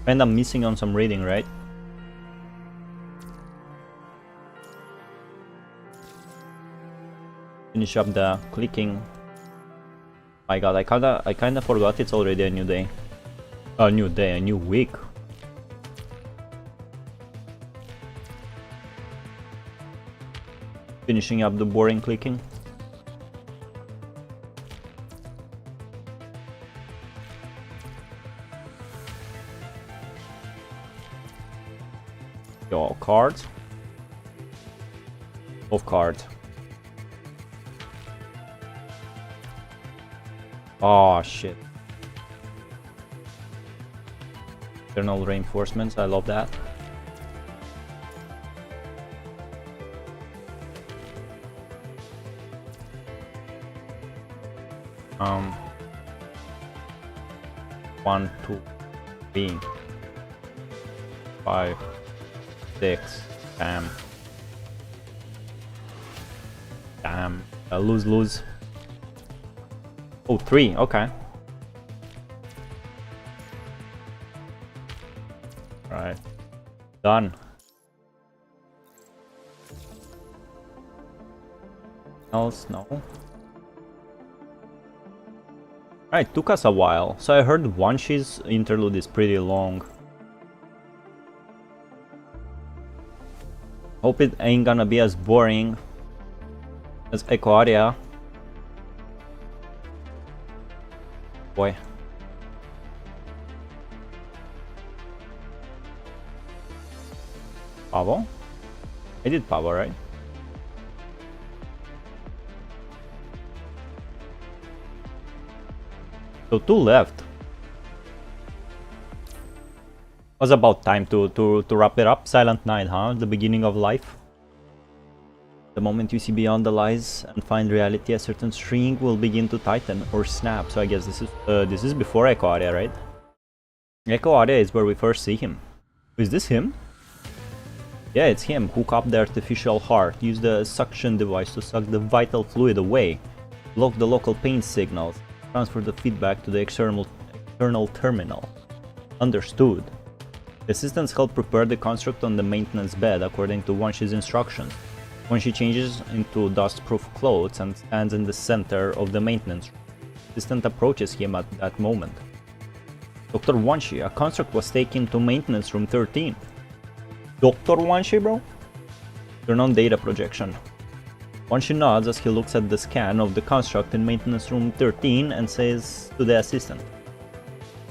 And I'm missing on some reading, right? Finish up the clicking. My god, I kinda forgot it's already a new day. A new day, a new week. Finishing up the boring clicking. Yo, cards. Of cards. Oh shit. Internal reinforcements, I love that. One, two, three, 5, 6, damn. Damn. Lose. Oh, 3, okay. Alright. Done. Else? No. Alright, took us a while. So I heard Wanshi's interlude is pretty long. Hope it ain't gonna be as boring as Echo Area. Boy. Pavo? I did Pavo, right? So 2 left. Was about time to wrap it up. Silent Night, huh? The beginning of life. The moment you see beyond the lies and find reality, a certain string will begin to tighten or snap. So I guess this is before Echo Area, right? Echo Area is where we first see him. Is this him? Yeah, it's him. Hook up the artificial heart. Use the suction device to suck the vital fluid away. Block the local pain signals. Transfer the feedback to the external terminal. Understood. The assistants help prepare the construct on the maintenance bed according to Wanshi's instructions. Wanshi changes into dust-proof clothes and stands in the center of the maintenance room. The assistant approaches him at that moment. Dr. Wanshi, a construct was taken to maintenance room 13. Dr. Wanshi, bro? Turn on data projection. Wanshi nods as he looks at the scan of the construct in maintenance room 13 and says to the assistant,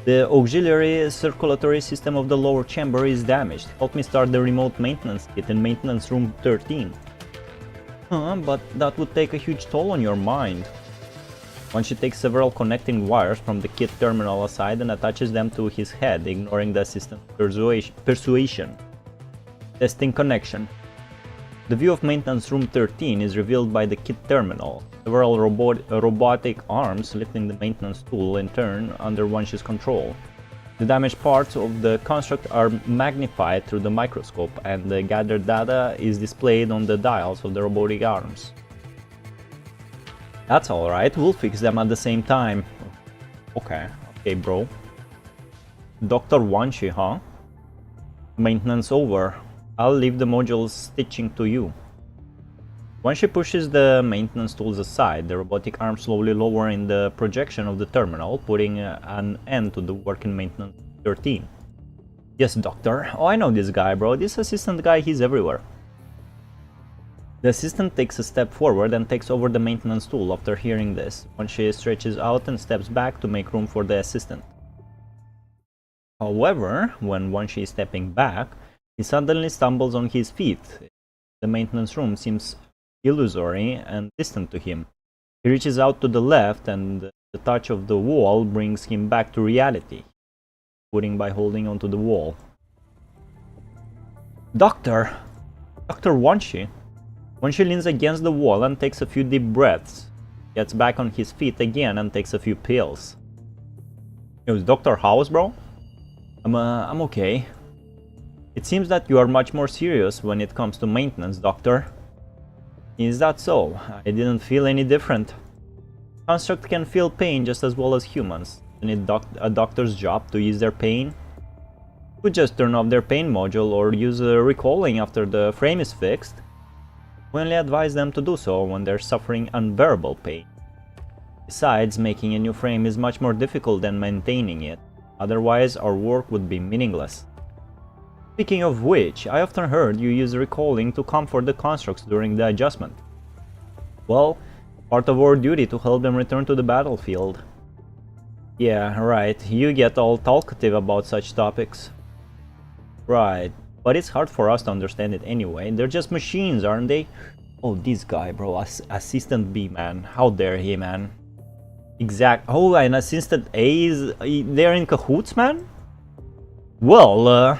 "The auxiliary circulatory system of the lower chamber is damaged. Help me start the remote maintenance kit in maintenance room 13. But that would take a huge toll on your mind. Wanshi takes several connecting wires from the kit terminal aside and attaches them to his head, ignoring the assistant's persuasion. Testing connection. The view of maintenance room 13 is revealed by the kit terminal, several robotic arms lifting the maintenance tool in turn under Wanshi's control. The damaged parts of the construct are magnified through the microscope, and the gathered data is displayed on the dials of the robotic arms. That's alright, we'll fix them at the same time." Okay, bro. Dr. Wanshi, huh? Maintenance over. I'll leave the module's stitching to you. Wanshi pushes the maintenance tools aside, the robotic arms slowly lower in the projection of the terminal, putting an end to the work in maintenance 13. "Yes, doctor. Oh, I know this guy, bro. This assistant guy, he's everywhere." The assistant takes a step forward and takes over the maintenance tool after hearing this. Wanshi stretches out and steps back to make room for the assistant. However, when Wanshi is stepping back, he suddenly stumbles on his feet. The maintenance room seems illusory and distant to him. He reaches out to the left, and the touch of the wall brings him back to reality, putting by holding onto the wall. Dr. Wanshi. Wanshi leans against the wall and takes a few deep breaths, gets back on his feet again and takes a few pills. Yo, is Dr. House, bro? I'm okay. It seems that you are much more serious when it comes to maintenance, Doctor. Is that so? I didn't feel any different. Construct can feel pain just as well as humans. Isn't it a doctor's job to ease their pain? Could just turn off their pain module or use recalling after the frame is fixed. We only advise them to do so when they're suffering unbearable pain. Besides, making a new frame is much more difficult than maintaining it, otherwise our work would be meaningless. Speaking of which, I often heard you use recalling to comfort the constructs during the adjustment. Well, part of our duty to help them return to the battlefield. Yeah, right, you get all talkative about such topics. Right, but it's hard for us to understand it anyway. They're just machines, aren't they? Oh, this guy, bro, Assistant B, man. How dare he, man? Oh, and Assistant A is... they're in cahoots, man? Well,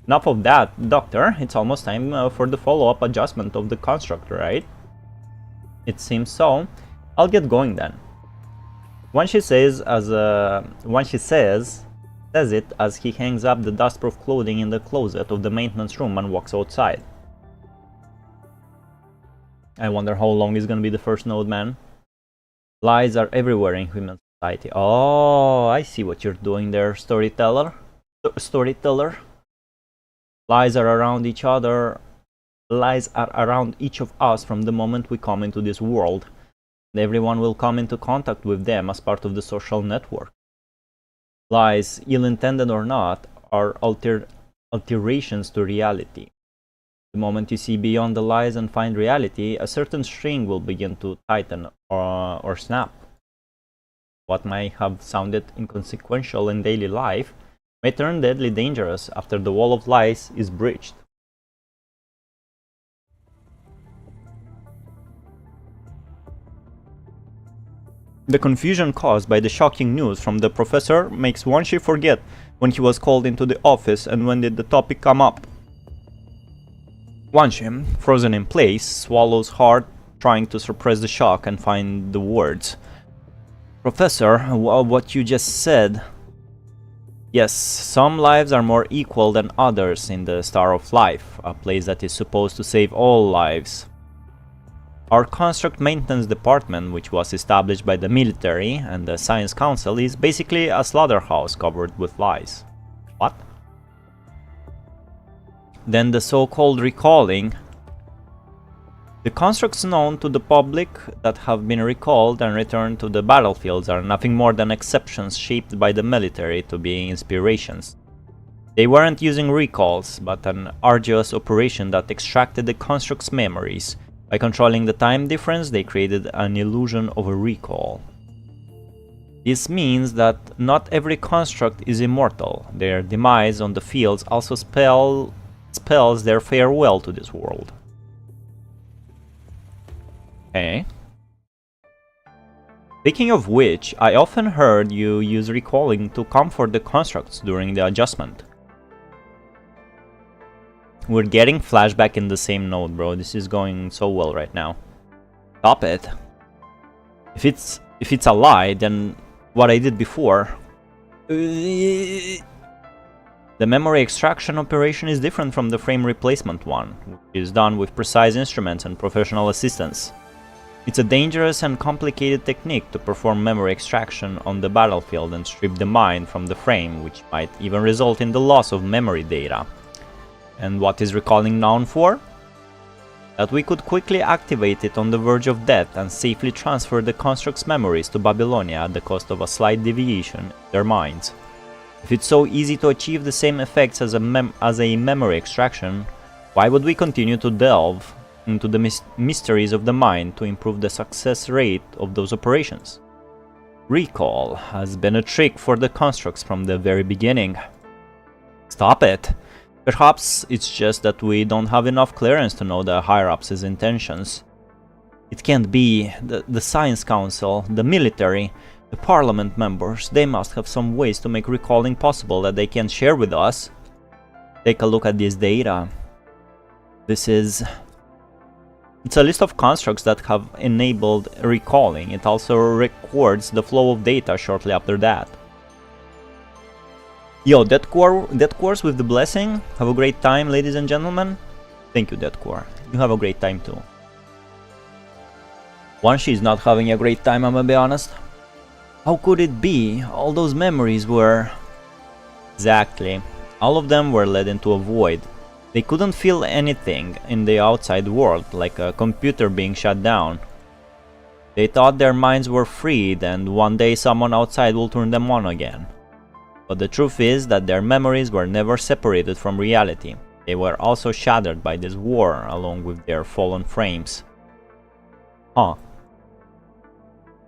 enough of that, Doctor. It's almost time for the follow-up adjustment of the construct, right? It seems so. I'll get going then. Wanshi says it as he hangs up the dustproof clothing in the closet of the maintenance room and walks outside. I wonder how long is gonna be the first node, man. Lies are everywhere in human society. Oh, I see what you're doing there, storyteller. Lies are around each other. Lies are around each of us from the moment we come into this world. And everyone will come into contact with them as part of the social network. Lies, ill-intended or not, are alterations to reality. The moment you see beyond the lies and find reality, a certain string will begin to tighten or snap. What might have sounded inconsequential in daily life may turn deadly dangerous after the wall of lies is breached. The confusion caused by the shocking news from the professor makes Wanshi forget when he was called into the office and when did the topic come up. Wanshi, frozen in place, swallows hard, trying to suppress the shock and find the words. Professor, what you just said... Yes, some lives are more equal than others in the Star of Life, a place that is supposed to save all lives. Our construct maintenance department, which was established by the military and the Science Council, is basically a slaughterhouse covered with lies. What? Then the so-called recalling. The constructs known to the public that have been recalled and returned to the battlefields are nothing more than exceptions shaped by the military to be inspirations. They weren't using recalls, but an arduous operation that extracted the construct's memories. By controlling the time difference, they created an illusion of a recall. This means that not every construct is immortal. Their demise on the fields also spells their farewell to this world. Okay. Speaking of which, I often heard you use recalling to comfort the constructs during the adjustment. We're getting flashback in the same node, bro. This is going so well right now. Stop it. If it's a lie, then what I did before... The memory extraction operation is different from the frame replacement one, which is done with precise instruments and professional assistance. It's a dangerous and complicated technique to perform memory extraction on the battlefield and strip the mind from the frame, which might even result in the loss of memory data. And what is recalling known for? That we could quickly activate it on the verge of death and safely transfer the construct's memories to Babylonia at the cost of a slight deviation in their minds. If it's so easy to achieve the same effects as a memory extraction, why would we continue to delve into the mysteries of the mind to improve the success rate of those operations? Recall has been a trick for the constructs from the very beginning. Stop it! Perhaps it's just that we don't have enough clearance to know the higher-ups' intentions. It can't be. The Science Council, the military, the parliament members, they must have some ways to make recalling possible that they can share with us. Take a look at this data. It's a list of constructs that have enabled recalling. It also records the flow of data shortly after that. Yo, Deathcore with the blessing. Have a great time, ladies and gentlemen. Thank you, Deathcore. You have a great time too. Wanshi is not having a great time, I'm gonna be honest. How could it be? All those memories were... Exactly. All of them were led into a void. They couldn't feel anything in the outside world, like a computer being shut down. They thought their minds were freed and one day someone outside will turn them on again. But the truth is that their memories were never separated from reality. They were also shattered by this war along with their fallen frames. Huh.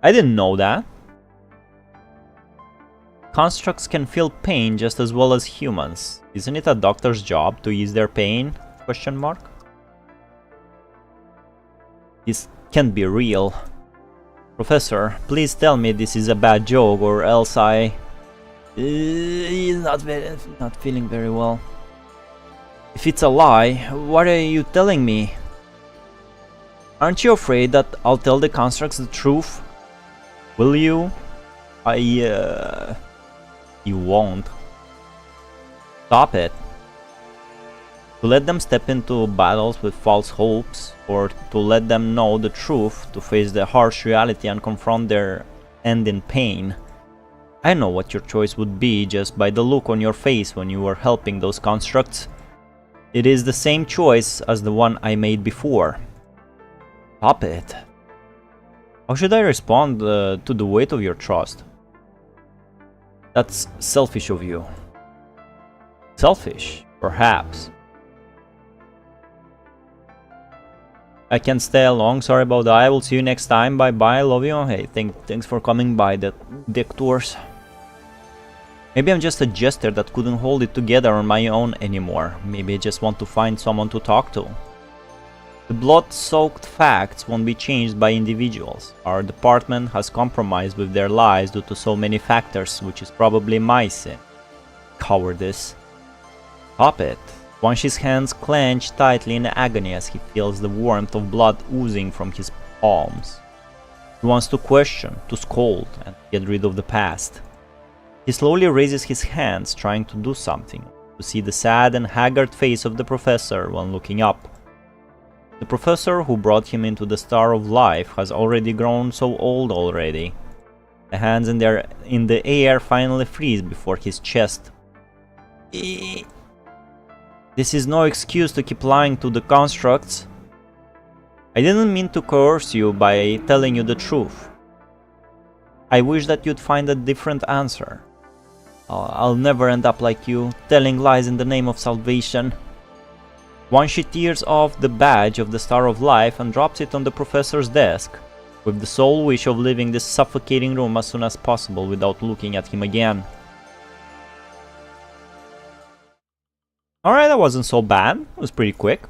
I didn't know that. Constructs can feel pain just as well as humans. Isn't it a doctor's job to ease their pain? Question mark. This can't be real. Professor, please tell me this is a bad joke or else he's not feeling very well. If it's a lie, what are you telling me? Aren't you afraid that I'll tell the constructs the truth? Will you? You won't. Stop it. To let them step into battles with false hopes, or to let them know the truth, to face the harsh reality and confront their end in pain. I know what your choice would be just by the look on your face when you were helping those constructs. It is the same choice as the one I made before. Stop it. How should I respond to the weight of your trust? That's selfish of you. Selfish, perhaps. I can't stay along, sorry about that. I will see you next time. Bye bye, love you. Hey, thanks for coming by, the dick tours. Maybe I'm just a jester that couldn't hold it together on my own anymore. Maybe I just want to find someone to talk to. The blood-soaked facts won't be changed by individuals. Our department has compromised with their lives due to so many factors, which is probably my sin. Cowardice. Stop it. Wanshi's hands clench tightly in agony as he feels the warmth of blood oozing from his palms. He wants to question, to scold, and get rid of the past. He slowly raises his hands, trying to do something, to see the sad and haggard face of the professor when looking up. The professor who brought him into the Star of Life has already grown so old already. The hands in the air finally freeze before his chest. This is no excuse to keep lying to the constructs. I didn't mean to coerce you by telling you the truth. I wish that you'd find a different answer. I'll never end up like you, telling lies in the name of salvation. Wanshi tears off the badge of the Star of Life and drops it on the professor's desk, with the sole wish of leaving this suffocating room as soon as possible without looking at him again. Alright, that wasn't so bad. It was pretty quick.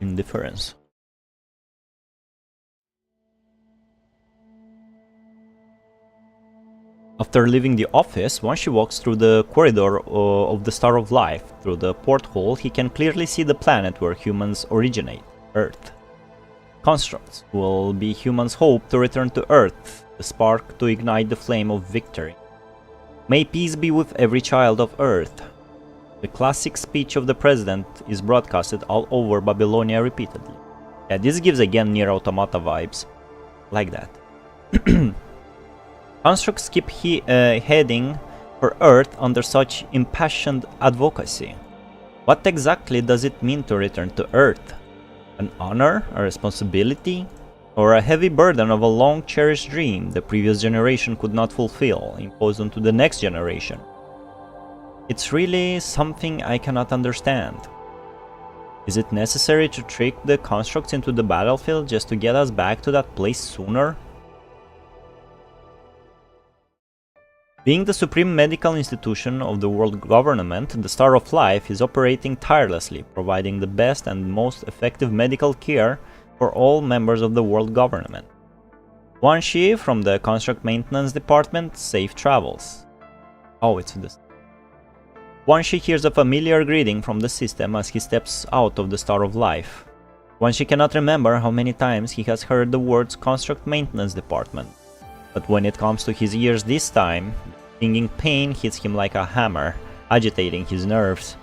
Indifference. After leaving the office, once she walks through the corridor of the Star of Life, through the porthole, he can clearly see the planet where humans originate, Earth. Constructs will be humans' hope to return to Earth, the spark to ignite the flame of victory. May peace be with every child of Earth. The classic speech of the president is broadcasted all over Babylonia repeatedly. Yeah, this gives again Nier Automata vibes. Like that. Constructs keep heading for Earth under such impassioned advocacy. What exactly does it mean to return to Earth? An honor, a responsibility, or a heavy burden of a long-cherished dream the previous generation could not fulfill, imposed onto the next generation? It's really something I cannot understand. Is it necessary to trick the constructs into the battlefield just to get us back to that place sooner? Being the supreme medical institution of the world government, the Star of Life is operating tirelessly, providing the best and most effective medical care for all members of the world government. Wanshi from the Construct Maintenance Department, safe travels. Oh, it's this. Wanshi hears a familiar greeting from the system as he steps out of the Star of Life. Wanshi cannot remember how many times he has heard the words Construct Maintenance Department. But when it comes to his ears this time, stinging pain hits him like a hammer, agitating his nerves.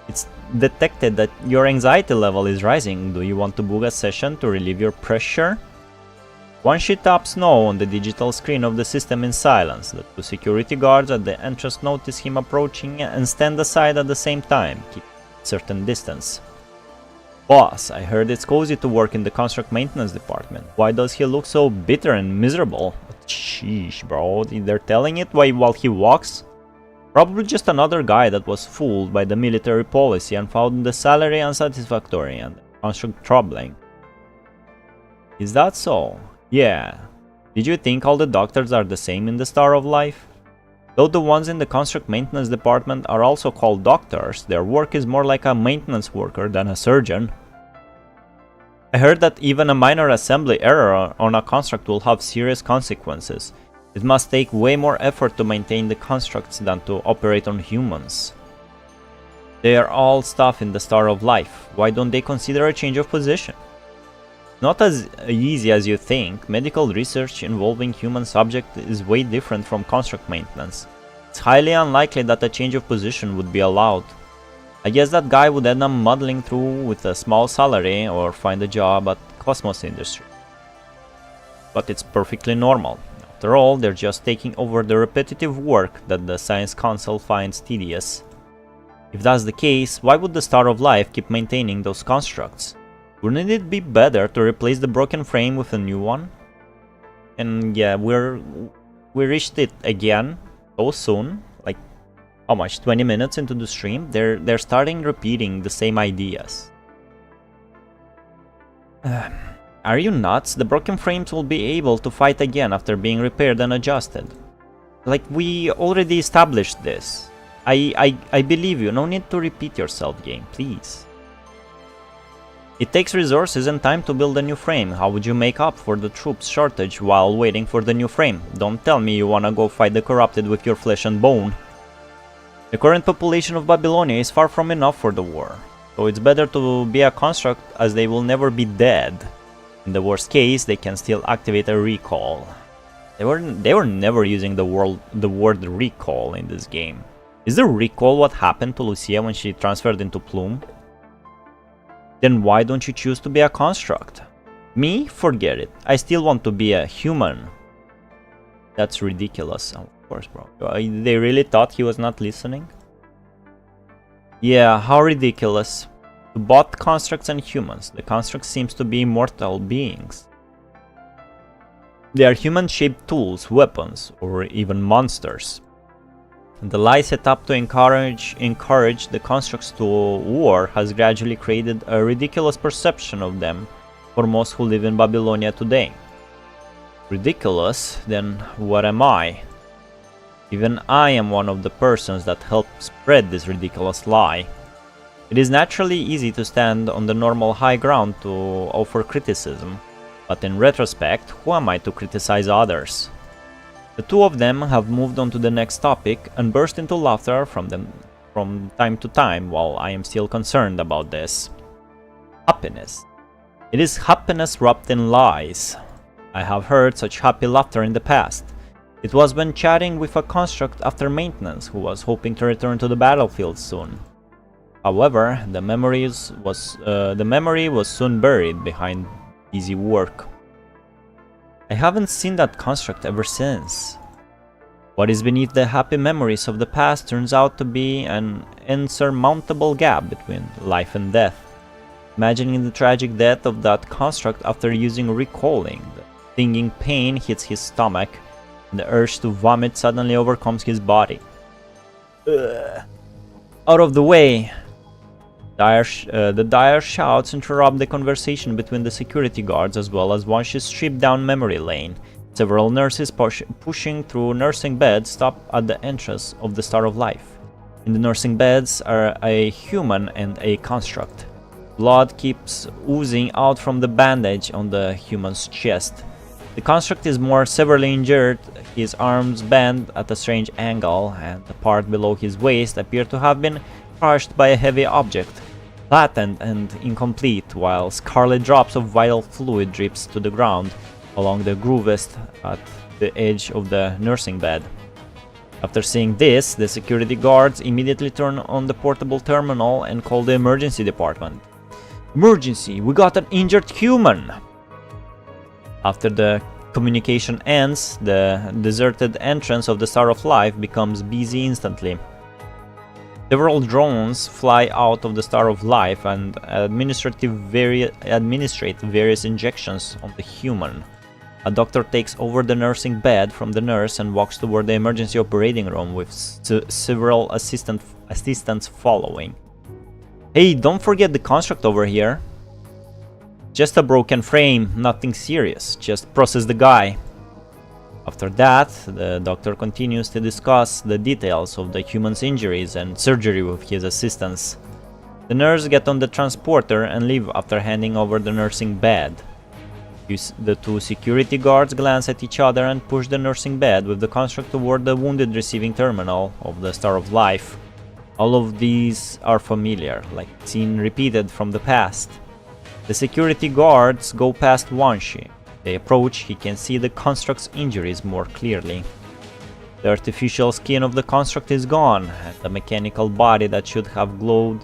It's detected that your anxiety level is rising. Do you want to book a session to relieve your pressure? Wanshi taps no on the digital screen of the system in silence. The two security guards at the entrance notice him approaching and stand aside at the same time, keeping a certain distance. Boss, I heard it's cozy to work in the construct maintenance department. Why does he look so bitter and miserable? Sheesh, bro, they're telling it while he walks? Probably just another guy that was fooled by the military policy and found the salary unsatisfactory and the construct troubling. Is that so? Yeah. Did you think all the doctors are the same in the Star of Life? Though the ones in the construct maintenance department are also called doctors, their work is more like a maintenance worker than a surgeon. I heard that even a minor assembly error on a construct will have serious consequences. It must take way more effort to maintain the constructs than to operate on humans. They are all stuff in the Star of Life. Why don't they consider a change of position? Not as easy as you think. Medical research involving human subjects is way different from construct maintenance. It's highly unlikely that a change of position would be allowed. I guess that guy would end up muddling through with a small salary or find a job at Cosmos Industry. But it's perfectly normal. After all, they're just taking over the repetitive work that the Science Council finds tedious. If that's the case, why would the Star of Life keep maintaining those constructs? Wouldn't it be better to replace the broken frame with a new one? And yeah, we reached it again so soon. Like, how much? 20 minutes into the stream? They're starting repeating the same ideas. Are you nuts? The broken frames will be able to fight again after being repaired and adjusted. Like, we already established this. I believe you. No need to repeat yourself, game, please. It takes resources and time to build a new frame. How would you make up for the troops shortage while waiting for the new frame? Don't tell me you wanna go fight the corrupted with your flesh and bone. The current population of Babylonia is far from enough for the war, so it's better to be a construct as they will never be dead. In the worst case, they can still activate a recall. They were never using the word recall in this game. Is the recall what happened to Lucia when she transferred into Plume? Then why don't you choose to be a construct? Me? Forget it. I still want to be a human. That's ridiculous. Of course, bro. They really thought he was not listening? Yeah, how ridiculous. To both constructs and humans, the construct seems to be immortal beings. They are human-shaped tools, weapons, or even monsters. The lie set up to encourage the constructs to war has gradually created a ridiculous perception of them for most who live in Babylonia today. Ridiculous? Then what am I? Even I am one of the persons that helped spread this ridiculous lie. It is naturally easy to stand on the normal high ground to offer criticism, but in retrospect, who am I to criticize others? The two of them have moved on to the next topic and burst into laughter from time to time while I am still concerned about this. Happiness. It is happiness wrapped in lies. I have heard such happy laughter in the past. It was when chatting with a construct after maintenance who was hoping to return to the battlefield soon. However, the memory was soon buried behind easy work. I haven't seen that construct ever since. What is beneath the happy memories of the past turns out to be an insurmountable gap between life and death. Imagining the tragic death of that construct after using recalling, the stinging pain hits his stomach, and the urge to vomit suddenly overcomes his body. Ugh. Out of the way! The dire shouts interrupt the conversation between the security guards as well as Wanshi's stripped-down memory lane. Several nurses pushing through nursing beds stop at the entrance of the Star of Life. In the nursing beds are a human and a construct. Blood keeps oozing out from the bandage on the human's chest. The construct is more severely injured, his arms bend at a strange angle, and the part below his waist appear to have been crushed by a heavy object. Flattened and incomplete, while scarlet drops of vital fluid drips to the ground along the grooves at the edge of the nursing bed. After seeing this, the security guards immediately turn on the portable terminal and call the emergency department. Emergency! We got an injured human! After the communication ends, the deserted entrance of the Star of Life becomes busy instantly. Several drones fly out of the Star of Life and administrate various injections on the human. A doctor takes over the nursing bed from the nurse and walks toward the emergency operating room with several assistants following. Hey, don't forget the construct over here. Just a broken frame, nothing serious, just process the guy. After that, the doctor continues to discuss the details of the human's injuries and surgery with his assistants. The nurse gets on the transporter and leave after handing over the nursing bed. The two security guards glance at each other and push the nursing bed with the construct toward the wounded receiving terminal of the Star of Life. All of these are familiar, like seen repeated from the past. The security guards go past Wanshi. They approach, he can see the construct's injuries more clearly. The artificial skin of the construct is gone, and the mechanical body that should have glowed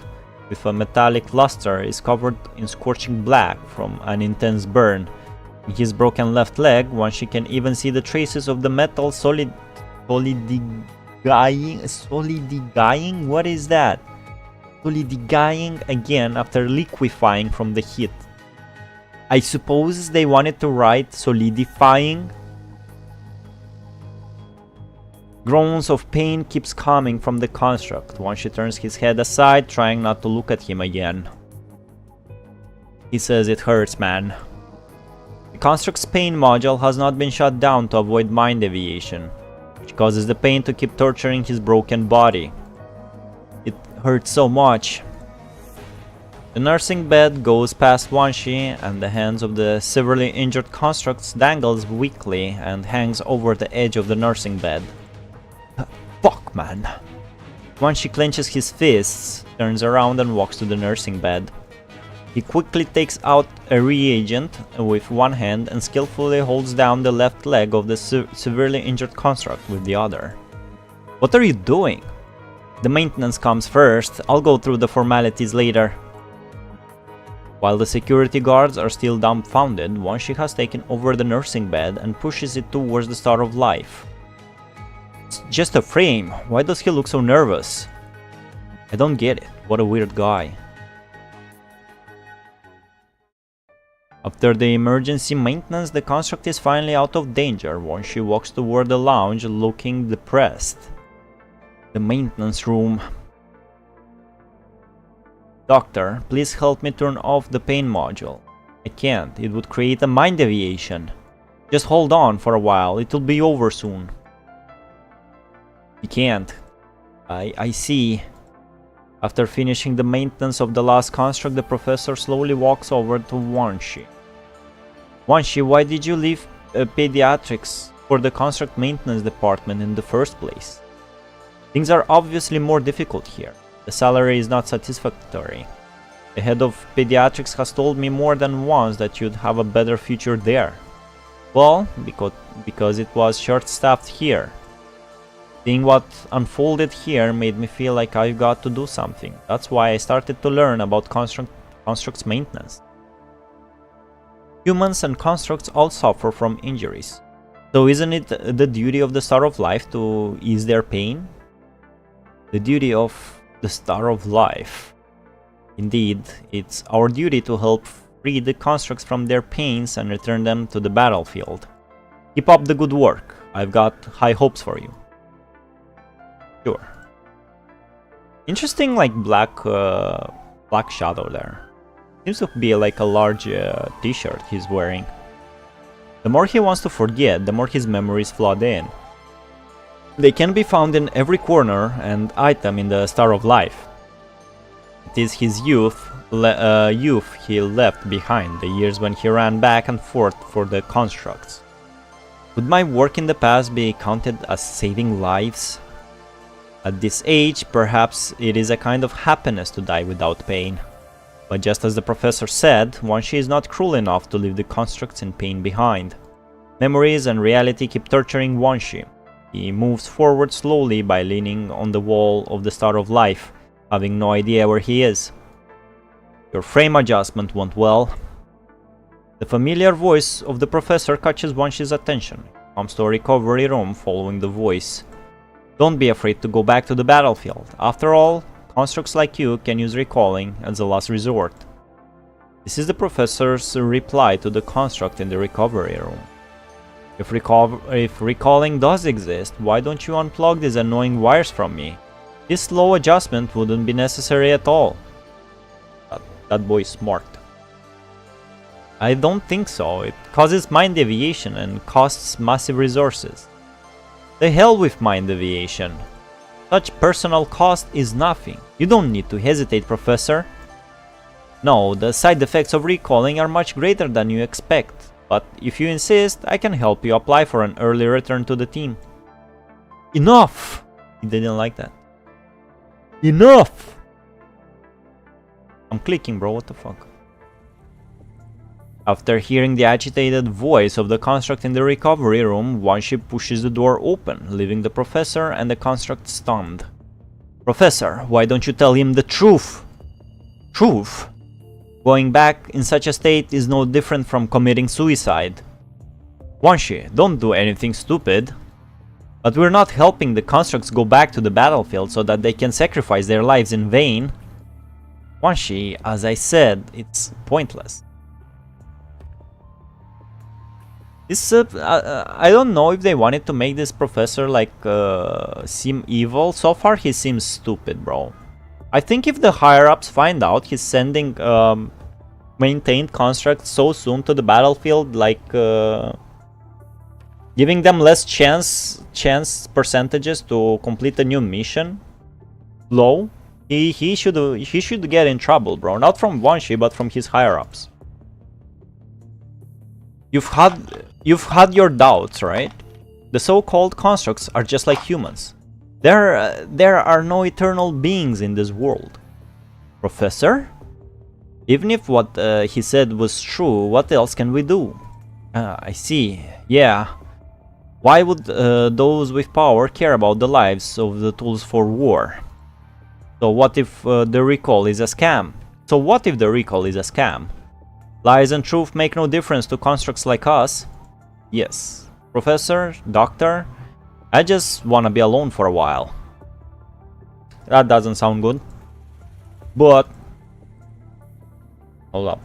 with a metallic luster is covered in scorching black from an intense burn. In his broken left leg, Wanshi can even see the traces of the metal solidifying? What is that? Solidifying again after liquefying from the heat. I suppose they wanted to write solidifying. Groans of pain keeps coming from the construct. Wanshi turns his head aside, trying not to look at him again. He says it hurts, man. The construct's pain module has not been shut down to avoid mind deviation, which causes the pain to keep torturing his broken body. It hurts so much. The nursing bed goes past Wanshi, and the hands of the severely injured construct dangles weakly and hangs over the edge of the nursing bed. Fuck, man. Wanshi clenches his fists, turns around and walks to the nursing bed. He quickly takes out a reagent with one hand and skillfully holds down the left leg of the severely injured construct with the other. What are you doing? The maintenance comes first. I'll go through the formalities later. While the security guards are still dumbfounded, Wanshi has taken over the nursing bed and pushes it towards the Star of Life. It's just a frame. Why does he look so nervous? I don't get it. What a weird guy. After the emergency maintenance, the construct is finally out of danger. Wanshi walks toward the lounge, looking depressed. The maintenance room. Doctor, please help me turn off the pain module. I can't. It would create a mind deviation. Just hold on for a while. It'll be over soon. You can't. I see. After finishing the maintenance of the last construct, the professor slowly walks over to Wanshi. Wanshi, why did you leave pediatrics for the construct maintenance department in the first place? Things are obviously more difficult here. The salary is not satisfactory. The head of pediatrics has told me more than once that you'd have a better future there. Well, because it was short-staffed here. Seeing what unfolded here made me feel like I've got to do something. That's why I started to learn about constructs maintenance. Humans and constructs all suffer from injuries. So isn't it the duty of the Star of Life to ease their pain? The duty of the Star of Life. Indeed, it's our duty to help free the constructs from their pains and return them to the battlefield. Keep up the good work. I've got high hopes for you. Sure. Interesting, like black shadow there. Seems to be like a large t-shirt he's wearing. The more he wants to forget, the more his memories flood in. They can be found in every corner and item in the Star of Life. It is his youth he left behind, the years when he ran back and forth for the constructs. Would my work in the past be counted as saving lives? At this age, perhaps it is a kind of happiness to die without pain. But just as the professor said, Wanshi is not cruel enough to leave the constructs in pain behind. Memories and reality keep torturing Wanshi. He moves forward slowly by leaning on the wall of the Star of Life, having no idea where he is. Your frame adjustment went well. The familiar voice of the professor catches Wanshi's attention. He comes to a recovery room following the voice. Don't be afraid to go back to the battlefield. After all, constructs like you can use recalling as a last resort. This is the professor's reply to the construct in the recovery room. If recalling does exist, why don't you unplug these annoying wires from me? This slow adjustment wouldn't be necessary at all. That boy's smart. I don't think so. It causes mind deviation and costs massive resources. The hell with mind deviation. Such personal cost is nothing. You don't need to hesitate, Professor. No, the side effects of recalling are much greater than you expect. But if you insist, I can help you apply for an early return to the team. Enough! He didn't like that. Enough! I'm clicking, bro, what the fuck? After hearing the agitated voice of the construct in the recovery room, Wanshi pushes the door open, leaving the professor and the construct stunned. Professor, why don't you tell him the truth? Truth? Going back in such a state is no different from committing suicide. Wanshi, don't do anything stupid. But we're not helping the constructs go back to the battlefield so that they can sacrifice their lives in vain. Wanshi, as I said, it's pointless. This, I don't know if they wanted to make this professor like seem evil. So far he seems stupid, bro. I think if the higher-ups find out he's sending maintained constructs so soon to the battlefield, like giving them less chance percentages to complete a new mission, low, he should get in trouble, bro. Not from Wanshi, but from his higher-ups. You've had your doubts, right? The so-called constructs are just like humans. There are no eternal beings in this world. Professor? Even if what he said was true, what else can we do? I see. Yeah. Why would those with power care about the lives of the tools for war? So what if the recall is a scam? Lies and truth make no difference to constructs like us. Yes. Professor, Doctor, I just wanna be alone for a while. That doesn't sound good. But... hold up.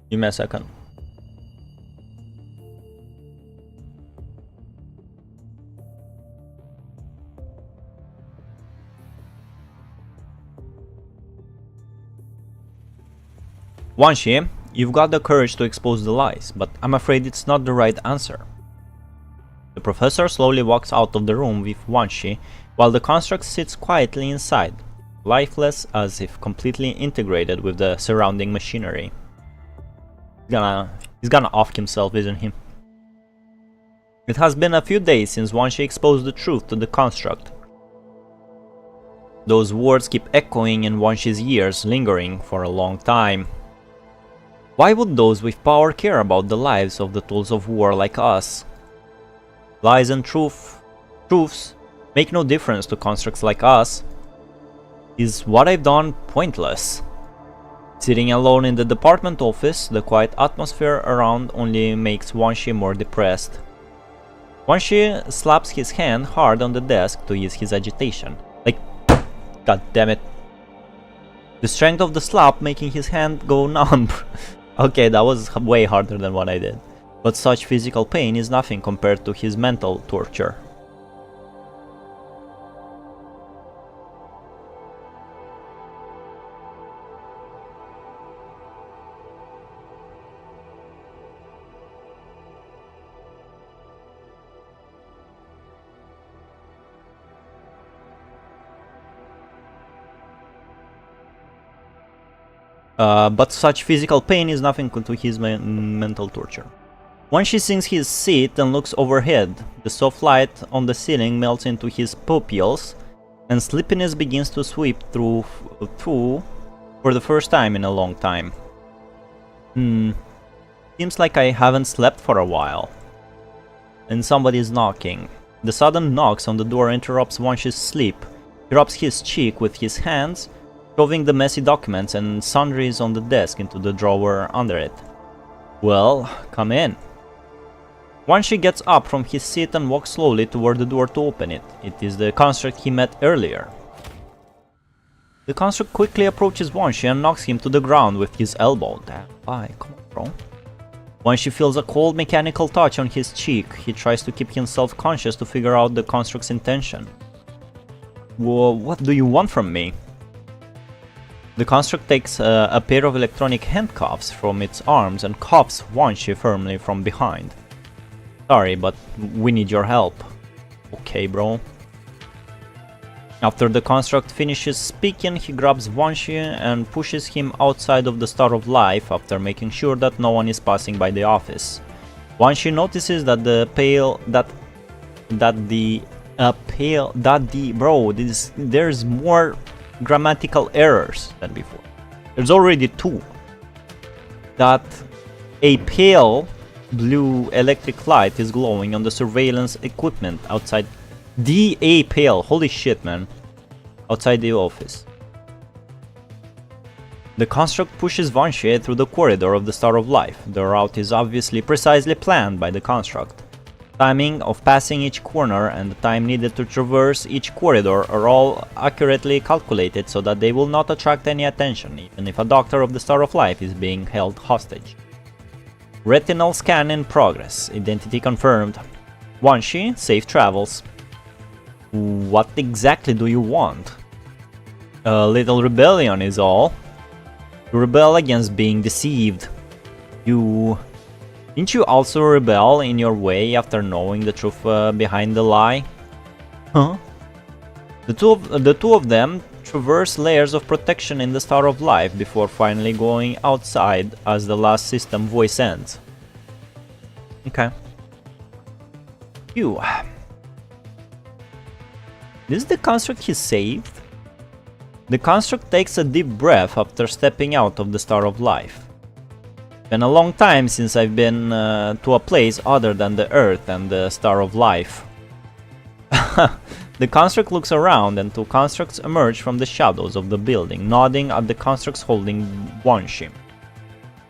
Give me a second. Wanshi, you've got the courage to expose the lies, but I'm afraid it's not the right answer. The professor slowly walks out of the room with Wanshi, while the construct sits quietly inside, lifeless as if completely integrated with the surrounding machinery. He's gonna off himself, isn't he? It has been a few days since Wanshi exposed the truth to the construct. Those words keep echoing in Wanshi's ears, lingering for a long time. Why would those with power care about the lives of the tools of war like us? Lies and truths make no difference to constructs like us. Is what I've done pointless? Sitting alone in the department office, the quiet atmosphere around only makes Wanshi more depressed. Wanshi slaps his hand hard on the desk to ease his agitation. Like, god damn it. The strength of the slap making his hand go numb. Okay, that was way harder than what I did. But such physical pain is nothing compared to his mental torture. But such physical pain is nothing to his mental torture. Once she sinks his seat and looks overhead, the soft light on the ceiling melts into his pupils, and sleepiness begins to sweep through for the first time in a long time. Seems like I haven't slept for a while. And somebody's knocking. The sudden knocks on the door interrupts Wanshi's sleep. He rubs his cheek with his hands, shoving the messy documents and sundries on the desk into the drawer under it. Well, come in. Wanshi gets up from his seat and walks slowly toward the door to open it. It is the construct he met earlier. The construct quickly approaches Wanshi and knocks him to the ground with his elbow. Damn, bye, come on, bro. Wanshi feels a cold mechanical touch on his cheek. He tries to keep himself conscious to figure out the construct's intention. Whoa, what do you want from me? The construct takes a pair of electronic handcuffs from its arms and cuffs Wanshi firmly from behind. Sorry, but we need your help. Okay, bro. After the construct finishes speaking, he grabs Wanshi and pushes him outside of the Star of Life after making sure that no one is passing by the office. Wanshi notices that there's more grammatical errors than before. There's already two. That a pale blue electric light is glowing on the surveillance equipment outside a pale, holy shit, man, outside the office. The construct pushes Wanshi through the corridor of the Star of Life. The route is obviously precisely planned by the construct. Timing of passing each corner and the time needed to traverse each corridor are all accurately calculated so that they will not attract any attention, even if a doctor of the Star of Life is being held hostage. Retinal scan in progress. Identity confirmed. Wanshi, safe travels. What exactly do you want? A little rebellion is all. You rebel against being deceived. Didn't you also rebel in your way after knowing the truth behind the lie? Huh? The two of them traverse layers of protection in the Star of Life before finally going outside as the last system voice ends. Okay. This is the construct he saved? The construct takes a deep breath after stepping out of the Star of Life. Been a long time since I've been to a place other than the Earth and the Star of Life. The construct looks around and two constructs emerge from the shadows of the building, nodding at the constructs holding Wanshi.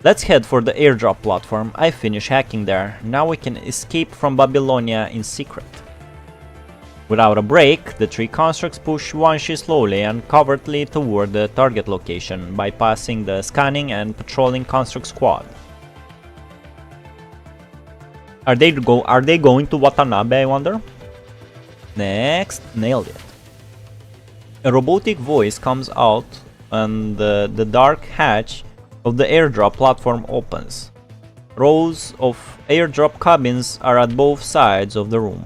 Let's head for the airdrop platform. I finished hacking there. Now we can escape from Babylonia in secret. Without a break, the three constructs push Wanshi slowly and covertly toward the target location, bypassing the scanning and patrolling construct squad. Are they going to Watanabe, I wonder? Next, nailed it. A robotic voice comes out and the dark hatch of the airdrop platform opens. Rows of airdrop cabins are at both sides of the room.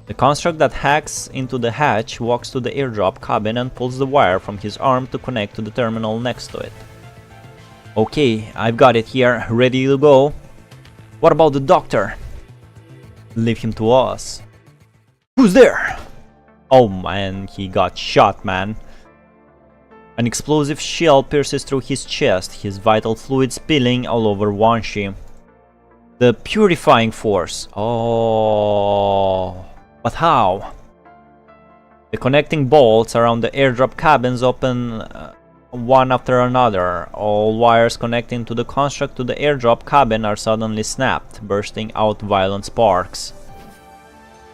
The construct that hacks into the hatch walks to the airdrop cabin and pulls the wire from his arm to connect to the terminal next to it. Okay, I've got it here, ready to go. What about the doctor? Leave him to us. Who's there? Oh man, he got shot, man. An explosive shell pierces through his chest, his vital fluid spilling all over Wanshi. The purifying force. Oh. But how? The connecting bolts around the airdrop cabins open one after another. All wires connecting to the construct to the airdrop cabin are suddenly snapped, bursting out violent sparks.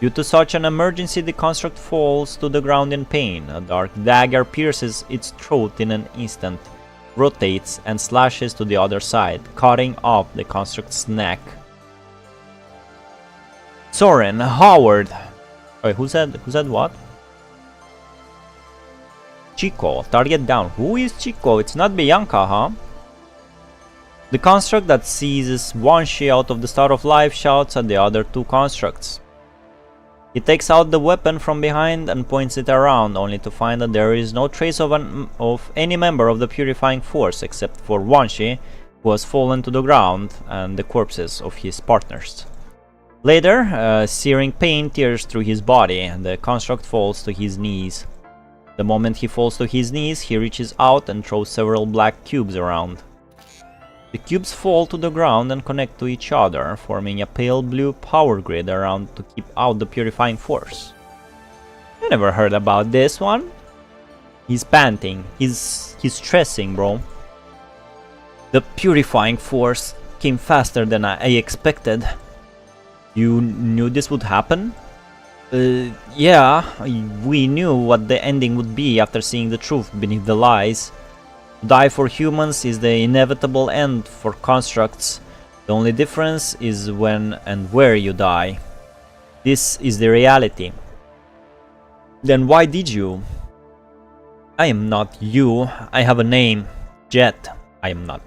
Due to such an emergency, the construct falls to the ground in pain. A dark dagger pierces its throat in an instant, rotates and slashes to the other side, cutting off the construct's neck. Soren, Howard. Wait, who said what? Chico, target down. Who is Chico? It's not Bianca, huh? The construct that seizes Wanshi out of the Star of Life shouts at the other two constructs. He takes out the weapon from behind and points it around, only to find that there is no trace of any member of the purifying force except for Wanshi, who has fallen to the ground, and the corpses of his partners. Later, searing pain tears through his body, and the construct falls to his knees. The moment he falls to his knees, he reaches out and throws several black cubes around. The cubes fall to the ground and connect to each other, forming a pale blue power grid around to keep out the purifying force. I never heard about this one. He's panting. He's stressing, bro. The purifying force came faster than I expected. You knew this would happen? Yeah, we knew what the ending would be after seeing the truth beneath the lies. To die for humans is the inevitable end for constructs. The only difference is when and where you die. This is the reality. Then why did you? I am not you. I have a name. Jet. I am not.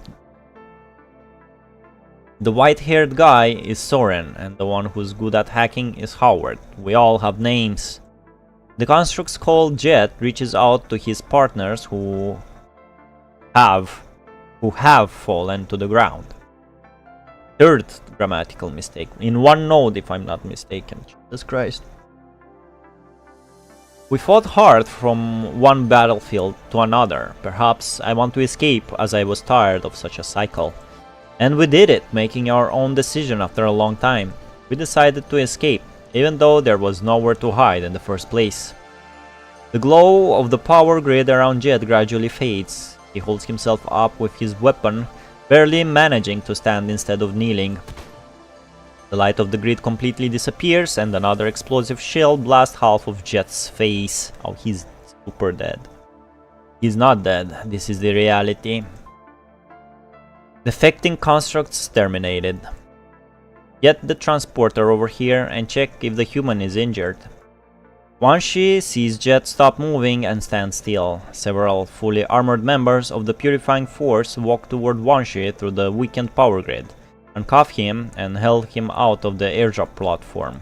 The white-haired guy is Soren, and the one who's good at hacking is Howard. We all have names. The construct's called Jet reaches out to his partners who have fallen to the ground. Third grammatical mistake. In one node, if I'm not mistaken. Jesus Christ. We fought hard from one battlefield to another. Perhaps I want to escape as I was tired of such a cycle. And we did it, making our own decision after a long time. We decided to escape, even though there was nowhere to hide in the first place. The glow of the power grid around Jet gradually fades. He holds himself up with his weapon, barely managing to stand instead of kneeling. The light of the grid completely disappears, and another explosive shell blasts half of Jet's face. Oh, he's super dead. He's not dead. This is the reality. Defecting constructs terminated. Get the transporter over here and check if the human is injured. Wanshi sees Jet stop moving and stand still. Several fully armored members of the Purifying Force walk toward Wanshi through the weakened power grid, uncuffed him and held him out of the airdrop platform.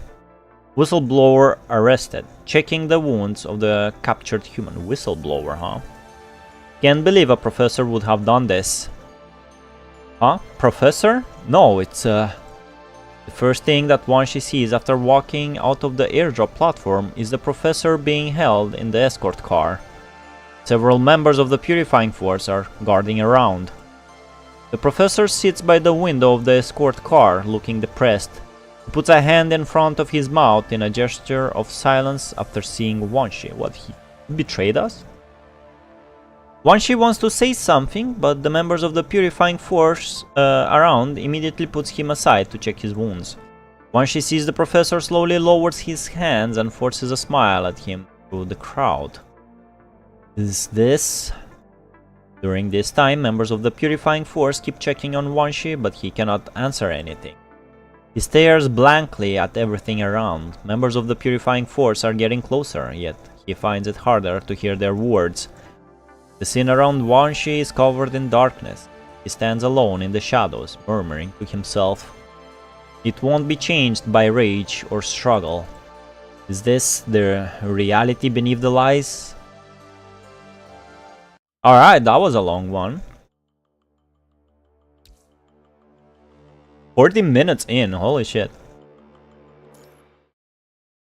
Whistleblower arrested, checking the wounds of the captured human. Whistleblower, huh? Can't believe a professor would have done this. Huh? Professor? No, it's the first thing that Wanshi sees after walking out of the airdrop platform is the professor being held in the escort car. Several members of the Purifying Force are guarding around. The professor sits by the window of the escort car, looking depressed. He puts a hand in front of his mouth in a gesture of silence after seeing Wanshi. What, he betrayed us? Wanshi wants to say something, but the members of the Purifying Force around immediately puts him aside to check his wounds. Wanshi sees the professor slowly lowers his hands and forces a smile at him through the crowd. Is this? During this time, members of the Purifying Force keep checking on Wanshi, but he cannot answer anything. He stares blankly at everything around. Members of the Purifying Force are getting closer, yet he finds it harder to hear their words. The scene around Wanshi is covered in darkness. He stands alone in the shadows, murmuring to himself. It won't be changed by rage or struggle. Is this the reality beneath the lies? Alright, that was a long one. 40 minutes in, holy shit.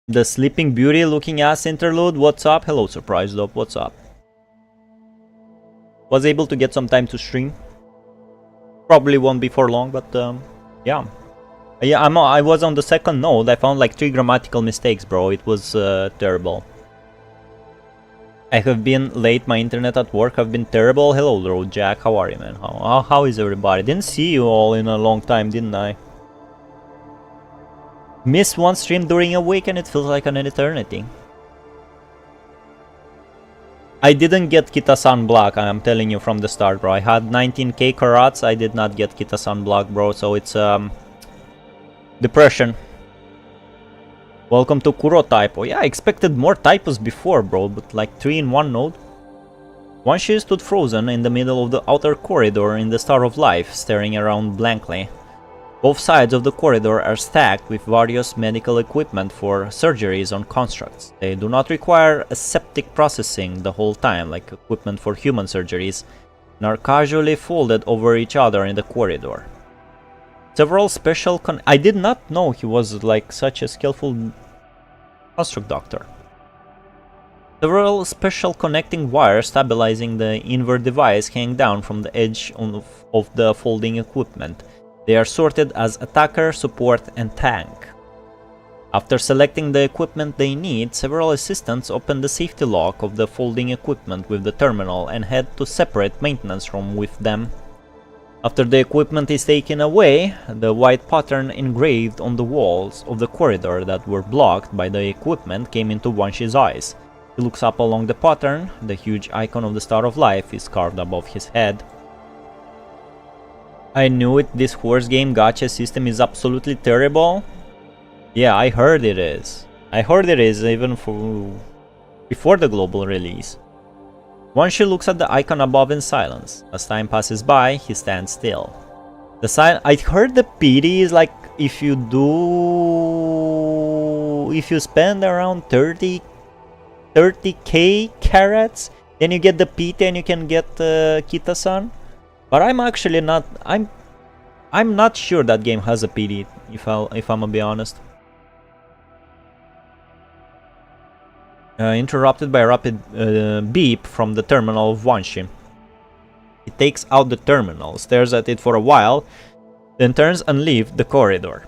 The Sleeping Beauty looking ass interlude, what's up? Hello, Surprise Dope, what's up? Was able to get some time to stream. Probably won't be for long, but yeah. I was on the second node. I found like 3 grammatical mistakes, bro. It was terrible. I have been late. My internet at work have been terrible. Hello, Road Jack. How are you, man? How is everybody? Didn't see you all in a long time, didn't I? Missed one stream during a week and it feels like an eternity. I didn't get Kita-san Black, I'm telling you from the start, bro. I had 19k karats, I did not get Kita-san Black, bro, so it's depression. Welcome to Kuro typo. Yeah, I expected more typos before, bro, but like 3 in one node. Wanshi stood frozen in the middle of the outer corridor in the Star of Life, staring around blankly. Both sides of the corridor are stacked with various medical equipment for surgeries on constructs. They do not require aseptic processing the whole time, like equipment for human surgeries, and are casually folded over each other in the corridor. Several special I did not know he was like such a skillful construct doctor. Several special connecting wires stabilizing the invert device hang down from the edge of the folding equipment. They are sorted as attacker, support, and tank. After selecting the equipment they need, several assistants open the safety lock of the folding equipment with the terminal and head to separate maintenance room with them. After the equipment is taken away, the white pattern engraved on the walls of the corridor that were blocked by the equipment came into Wanshi's eyes. He looks up along the pattern. The huge icon of the Star of Life is carved above his head. I knew it, this horse game gacha system is absolutely terrible. Yeah, I heard it is. I heard it is even before the global release. Wanshi looks at the icon above in silence. As time passes by, he stands still. I heard the pity is like if you spend around 30k carats, then you get the pity and you can get Kita-san. But I'm actually not. I'm not sure that game has a pity. If I'm gonna be honest. Interrupted by a rapid beep from the terminal of Wanshi. He takes out the terminal, stares at it for a while, then turns and leaves the corridor.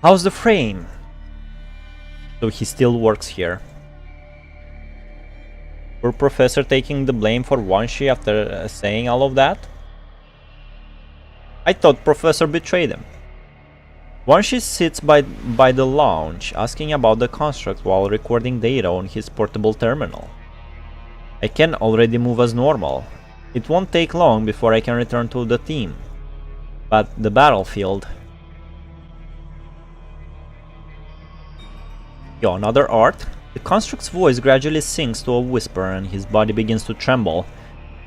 How's the frame? So he still works here. Poor Professor taking the blame for Wanshi after saying all of that? I thought Professor betrayed him. Wanshi sits by the lounge, asking about the construct while recording data on his portable terminal. I can already move as normal. It won't take long before I can return to the team. But the battlefield... Yo, another art? The construct's voice gradually sinks to a whisper and his body begins to tremble.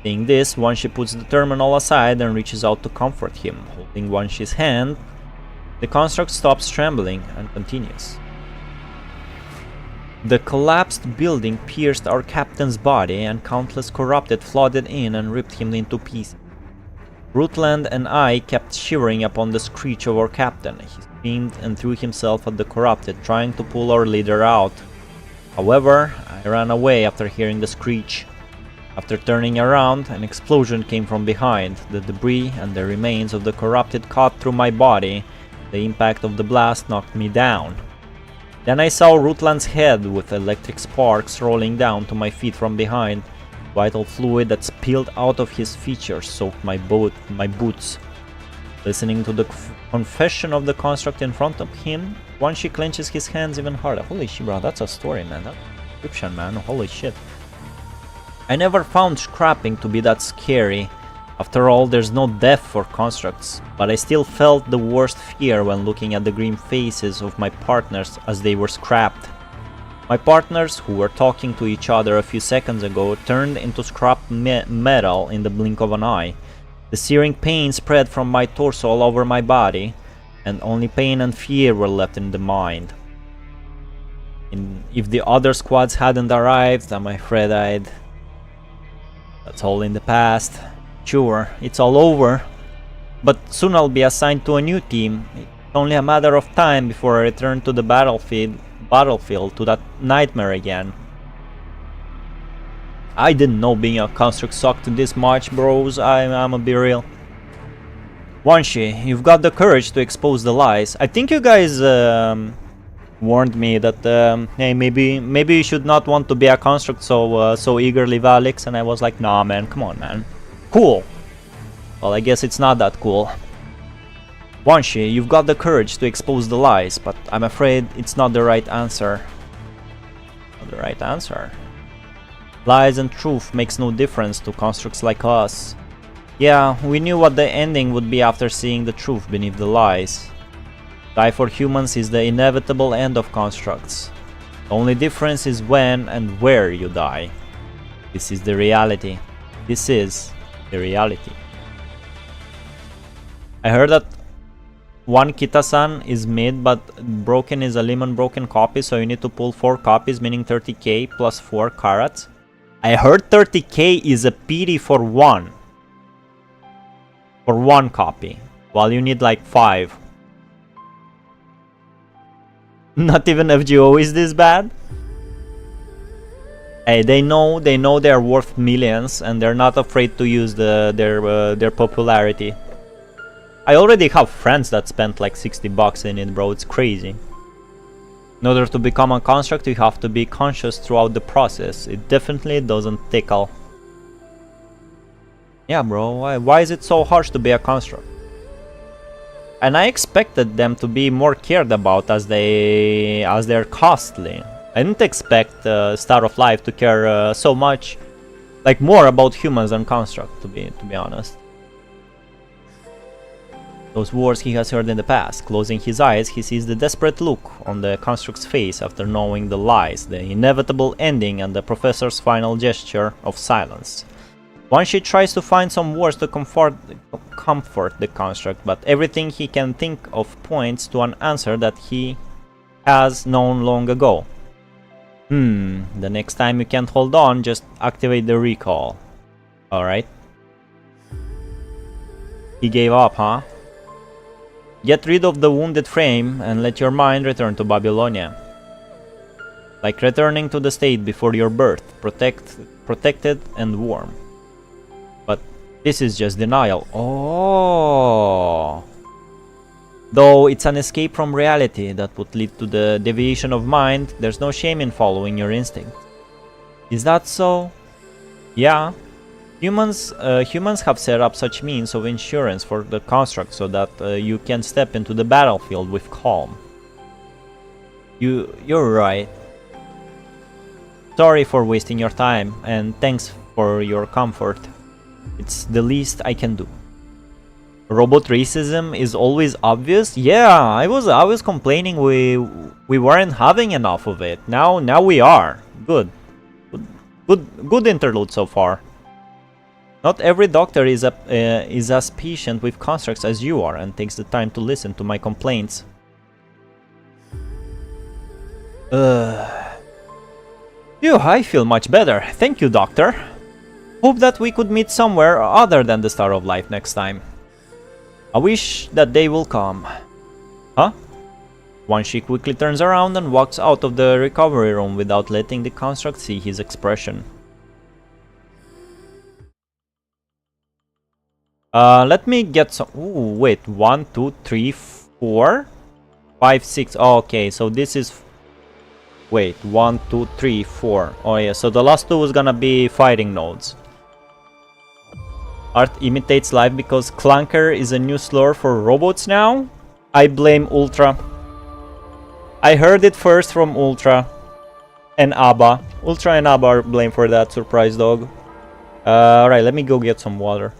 Seeing this, Wanshi puts the terminal aside and reaches out to comfort him. Holding Wanshi's hand, the construct stops trembling and continues. The collapsed building pierced our captain's body and countless corrupted flooded in and ripped him into pieces. Rutland and I kept shivering upon the screech of our captain. He screamed and threw himself at the corrupted, trying to pull our leader out. However, I ran away after hearing the screech. After turning around, an explosion came from behind. The debris and the remains of the corrupted caught through my body. The impact of the blast knocked me down. Then I saw Rutland's head with electric sparks rolling down to my feet from behind. Vital fluid that spilled out of his features soaked my boots. Listening to the confession of the construct in front of him, Wanshi clenches his hands even harder. Holy shit, bro, that's a story, man. That's a description, man. Holy shit. I never found scrapping to be that scary. After all, there's no death for constructs, but I still felt the worst fear when looking at the grim faces of my partners as they were scrapped. My partners, who were talking to each other a few seconds ago, turned into scrap metal in the blink of an eye. The searing pain spread from my torso all over my body, and only pain and fear were left in the mind. If the other squads hadn't arrived, I'm afraid that's all in the past. Sure, it's all over, but soon I'll be assigned to a new team. It's only a matter of time before I return to the battlefield to that nightmare again. I didn't know being a construct sucked this much, bros. I'm a be real. Wanshi, you've got the courage to expose the lies. I think you guys warned me that hey, maybe you should not want to be a construct so eagerly, Valics, and I was like, nah, man, come on, man. Cool. Well, I guess it's not that cool. Wanshi, you've got the courage to expose the lies, but I'm afraid it's not the right answer. Not the right answer. Lies and truth makes no difference to constructs like us. Yeah, we knew what the ending would be after seeing the truth beneath the lies. Die for humans is the inevitable end of constructs. The only difference is when and where you die. This is the reality. This is the reality. I heard that one Kita-san is mid, but broken is a lemon broken copy, so you need to pull 4 copies, meaning 30k plus 4 carats. I heard 30k is a pity for one. For one copy, while you need like 5. Not even FGO is this bad? Hey, they know they're worth millions, and they're not afraid to use their popularity. I already have friends that spent like $60 in it, bro. It's crazy. In order to become a construct, you have to be conscious throughout the process. It definitely doesn't tickle. Yeah, bro. Why is it so harsh to be a construct? And I expected them to be more cared about as they're costly. I didn't expect Star of Life to care so much, like more about humans than construct, to be honest. Those words he has heard in the past. Closing his eyes, he sees the desperate look on the construct's face after knowing the lies, the inevitable ending, and the professor's final gesture of silence. Wanshi tries to find some words to comfort the construct, but everything he can think of points to an answer that he has known long ago. The next time you can't hold on, just activate the recall. Alright. He gave up, huh? Get rid of the wounded frame and let your mind return to Babylonia. Like returning to the state before your birth, protected and warm. But this is just denial. Oh! Though it's an escape from reality that would lead to the deviation of mind, there's no shame in following your instinct. Is that so? Yeah. Humans have set up such means of insurance for the construct so that you can step into the battlefield with calm. You're right. Sorry for wasting your time, and thanks for your comfort. It's the least I can do. Robot racism is always obvious. Yeah, I was complaining we weren't having enough of it. Now we are. Good interlude so far. Not every doctor is as patient with constructs as you are and takes the time to listen to my complaints. Phew, I feel much better. Thank you, doctor. Hope that we could meet somewhere other than the Star of Life next time. I wish that day will come. Huh? Wanshi quickly turns around and walks out of the recovery room without letting the construct see his expression. Let me get some. Ooh, wait. 1, 2, 3, 4, 5, 6. Oh, okay, so this is. Wait, 1, 2, 3, 4. Oh, yeah, so the last two was gonna be fighting nodes. Art imitates life because clunker is a new slur for robots now? I blame Ultra. I heard it first from Ultra and Abba. Ultra and Abba are blamed for that, surprise dog. Alright, let me go get some water.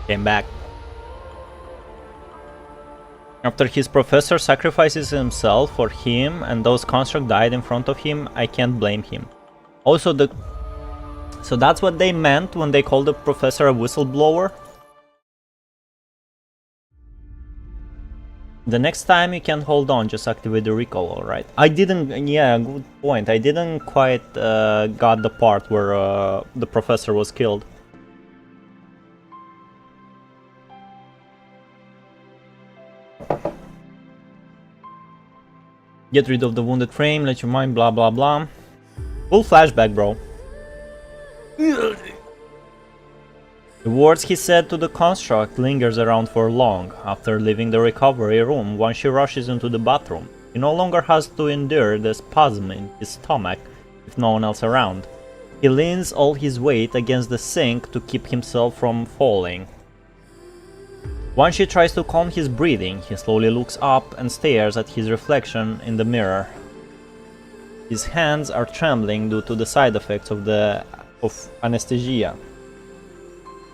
Came back. After his professor sacrifices himself for him and those constructs died in front of him, I can't blame him. Also, so that's what they meant when they called the professor a whistleblower? The next time you can hold on, just activate the recall, alright? I didn't, yeah, good point. I didn't quite got the part where the professor was killed. Get rid of the wounded frame, let your mind blah blah blah. Full flashback, bro. The words he said to the construct lingers around for long. After leaving the recovery room, once she rushes into the bathroom, he no longer has to endure the spasm in his stomach with no one else around. He leans all his weight against the sink to keep himself from falling. Wanshi tries to calm his breathing. He slowly looks up and stares at his reflection in the mirror. His hands are trembling due to the side effects of anesthesia.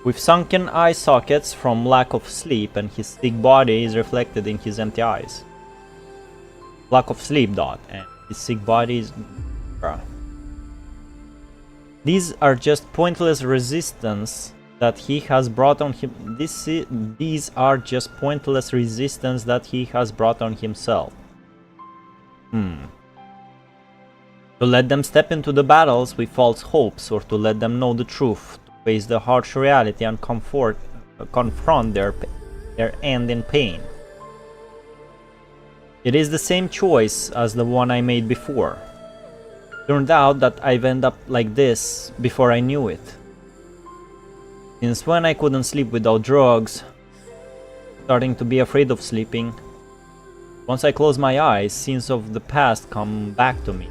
With sunken eye sockets from lack of sleep, and his sick body is reflected in his empty eyes. Lack of sleep, and his sick body is... These are just pointless resistance that he has brought on him. These are just pointless resistance that he has brought on himself. To let them step into the battles with false hopes, or to let them know the truth, to face the harsh reality and confront their end in pain. It is the same choice as the one I made before. Turned out that I've ended up like this before I knew it. Since when I couldn't sleep without drugs, starting to be afraid of sleeping. Once I close my eyes, scenes of the past come back to me.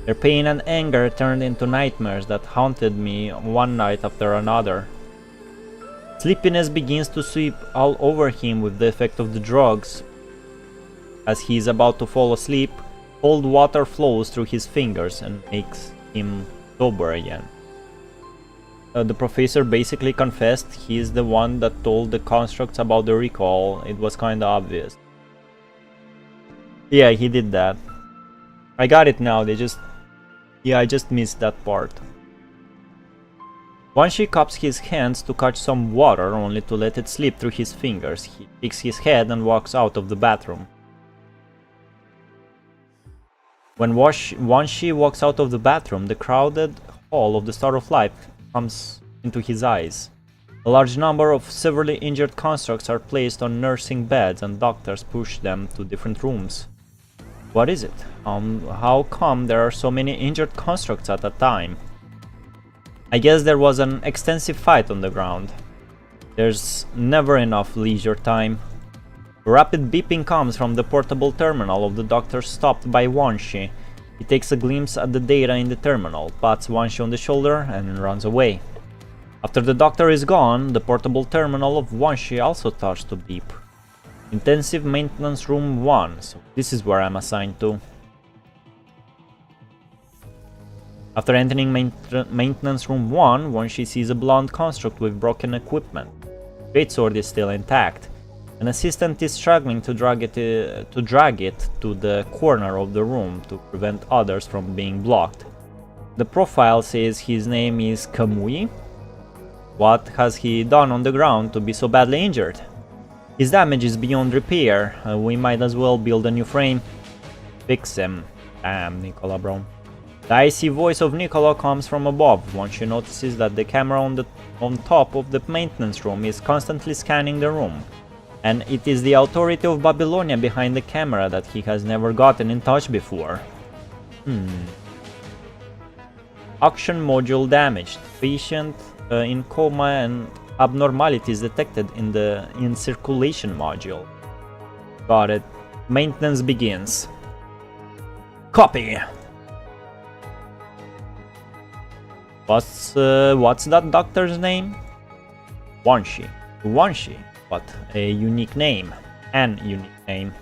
Their pain and anger turned into nightmares that haunted me one night after another. Sleepiness begins to sweep all over him with the effect of the drugs. As he is about to fall asleep, cold water flows through his fingers and makes him sober again. The professor basically confessed he is the one that told the constructs about the recall. It was kinda obvious. Yeah, he did that. I got it now, I just missed that part. Wanshi cups his hands to catch some water, only to let it slip through his fingers. He shakes his head and walks out of the bathroom. When Wanshi walks out of the bathroom, the crowded hall of the Star of Life comes into his eyes. A large number of severely injured constructs are placed on nursing beds, and doctors push them to different rooms. What is it? How come there are so many injured constructs at a time? I guess there was an extensive fight on the ground. There's never enough leisure time. A rapid beeping comes from the portable terminal of the doctor, stopped by Wanshi. He takes a glimpse at the data in the terminal, pats Wanshi on the shoulder, and runs away. After the doctor is gone, the portable terminal of Wanshi also starts to beep. Intensive Maintenance Room 1, so this is where I'm assigned to. After entering Maintenance Room 1, Wanshi sees a blonde construct with broken equipment. Greatsword is still intact. An assistant is struggling to drag it to the corner of the room to prevent others from being blocked. The profile says his name is Kamui. What has he done on the ground to be so badly injured? His damage is beyond repair. We might as well build a new frame. Fix him. Damn, Nicola, bro. The icy voice of Nicola comes from above. Once she notices that the camera on top of the maintenance room is constantly scanning the room. And it is the authority of Babylonia behind the camera that he has never gotten in touch before. Auction module damaged. Patient in coma and abnormalities detected in circulation module. Got it. Maintenance begins. Copy. What's that doctor's name? Wanshi. Wanshi. What a unique name. An unique name.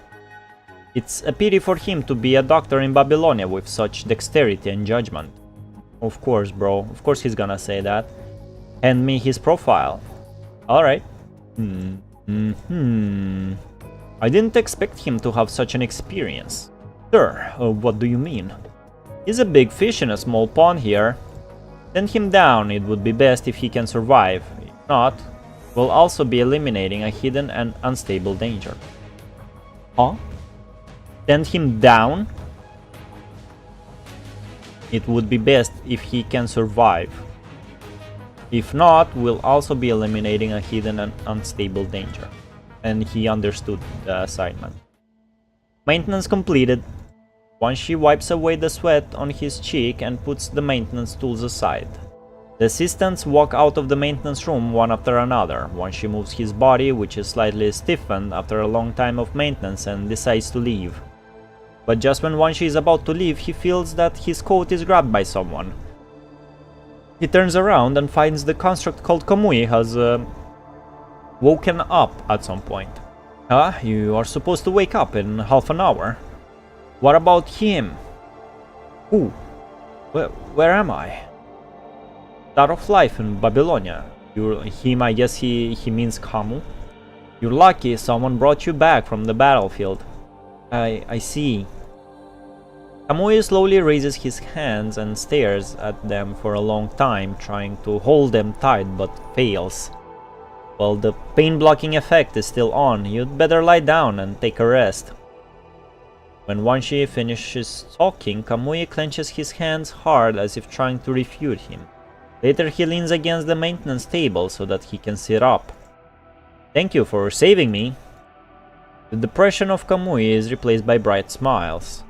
It's a pity for him to be a doctor in Babylonia with such dexterity and judgment. Of course, bro. Of course he's gonna say that. Hand me his profile. Alright. I didn't expect him to have such an experience. Sir, what do you mean? He's a big fish in a small pond here. Send him down. It would be best if he can survive. If not, we'll also be eliminating a hidden and unstable danger. Huh? Send him down? It would be best if he can survive. If not, we'll also be eliminating a hidden and unstable danger. And he understood the assignment. Maintenance completed. Wanshi wipes away the sweat on his cheek and puts the maintenance tools aside. The assistants walk out of the maintenance room one after another. Wanshi moves his body, which is slightly stiffened after a long time of maintenance, and decides to leave. But just when Wanshi is about to leave, he feels that his coat is grabbed by someone. He turns around and finds the construct called Kamui has woken up at some point. You are supposed to wake up in half an hour. What about him? Who? Where am I? Start of life in Babylonia. Him, I guess he means Kamu. You're lucky someone brought you back from the battlefield. I see. Kamui slowly raises his hands and stares at them for a long time, trying to hold them tight but fails. Well, the pain blocking effect is still on. You'd better lie down and take a rest. When Wanshi finishes talking, Kamui clenches his hands hard as if trying to refute him. Later he leans against the maintenance table so that he can sit up. Thank you for saving me. The depression of Kamui is replaced by bright smiles.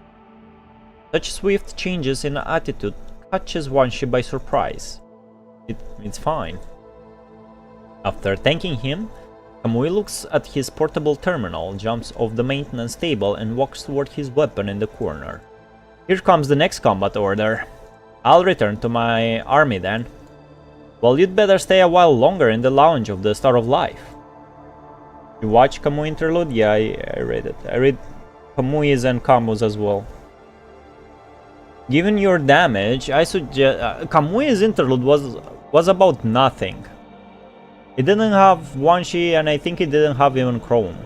Such swift changes in attitude catches Wanshi by surprise. It's fine. After thanking him, Kamui looks at his portable terminal, jumps off the maintenance table and walks toward his weapon in the corner. Here comes the next combat order. I'll return to my army then. Well, you'd better stay a while longer in the lounge of the Star of Life. You watch Kamui interlude? Yeah, I read it. I read Kamui's and Kamu's as well. Given your damage, I suggest Kamui's interlude was about nothing. It didn't have Wanshi, and I think it didn't have even Chrome.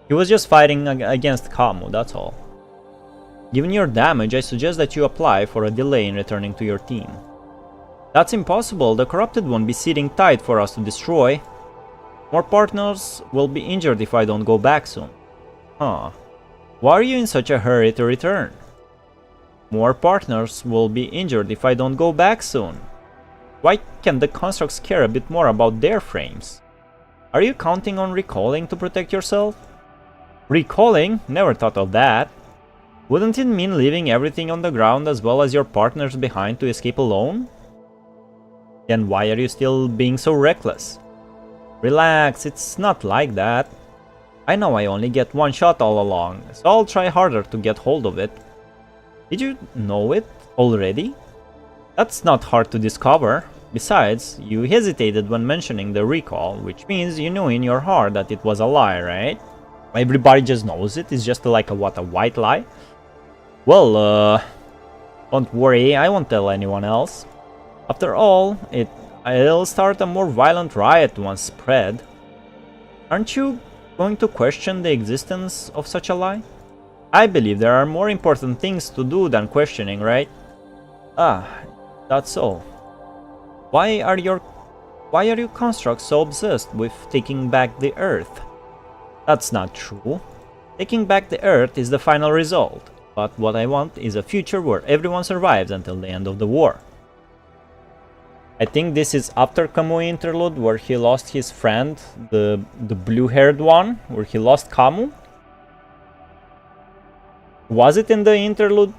He was just fighting against Kamu, that's all. Given your damage, I suggest that you apply for a delay in returning to your team. That's impossible, the corrupted won't be sitting tight for us to destroy. More partners will be injured if I don't go back soon. Huh. Why are you in such a hurry to return? More partners will be injured if I don't go back soon. Why can't the constructs care a bit more about their frames? Are you counting on recalling to protect yourself? Recalling? Never thought of that. Wouldn't it mean leaving everything on the ground as well as your partners behind to escape alone? Then why are you still being so reckless? Relax, it's not like that. I know I only get one shot all along, so I'll try harder to get hold of it. Did you know it already? That's not hard to discover. Besides, you hesitated when mentioning the recall, which means you knew in your heart that it was a lie, right? Everybody just knows it, it's just like a white lie? Well, don't worry, I won't tell anyone else. After all, it'll start a more violent riot once spread. Aren't you going to question the existence of such a lie? I believe there are more important things to do than questioning, right? Ah, that's so. Why are your constructs so obsessed with taking back the Earth? That's not true. Taking back the Earth is the final result, but what I want is a future where everyone survives until the end of the war. I think this is after Kamui interlude, where he lost his friend, the blue-haired one, where he lost Kamu. Was it in the interlude?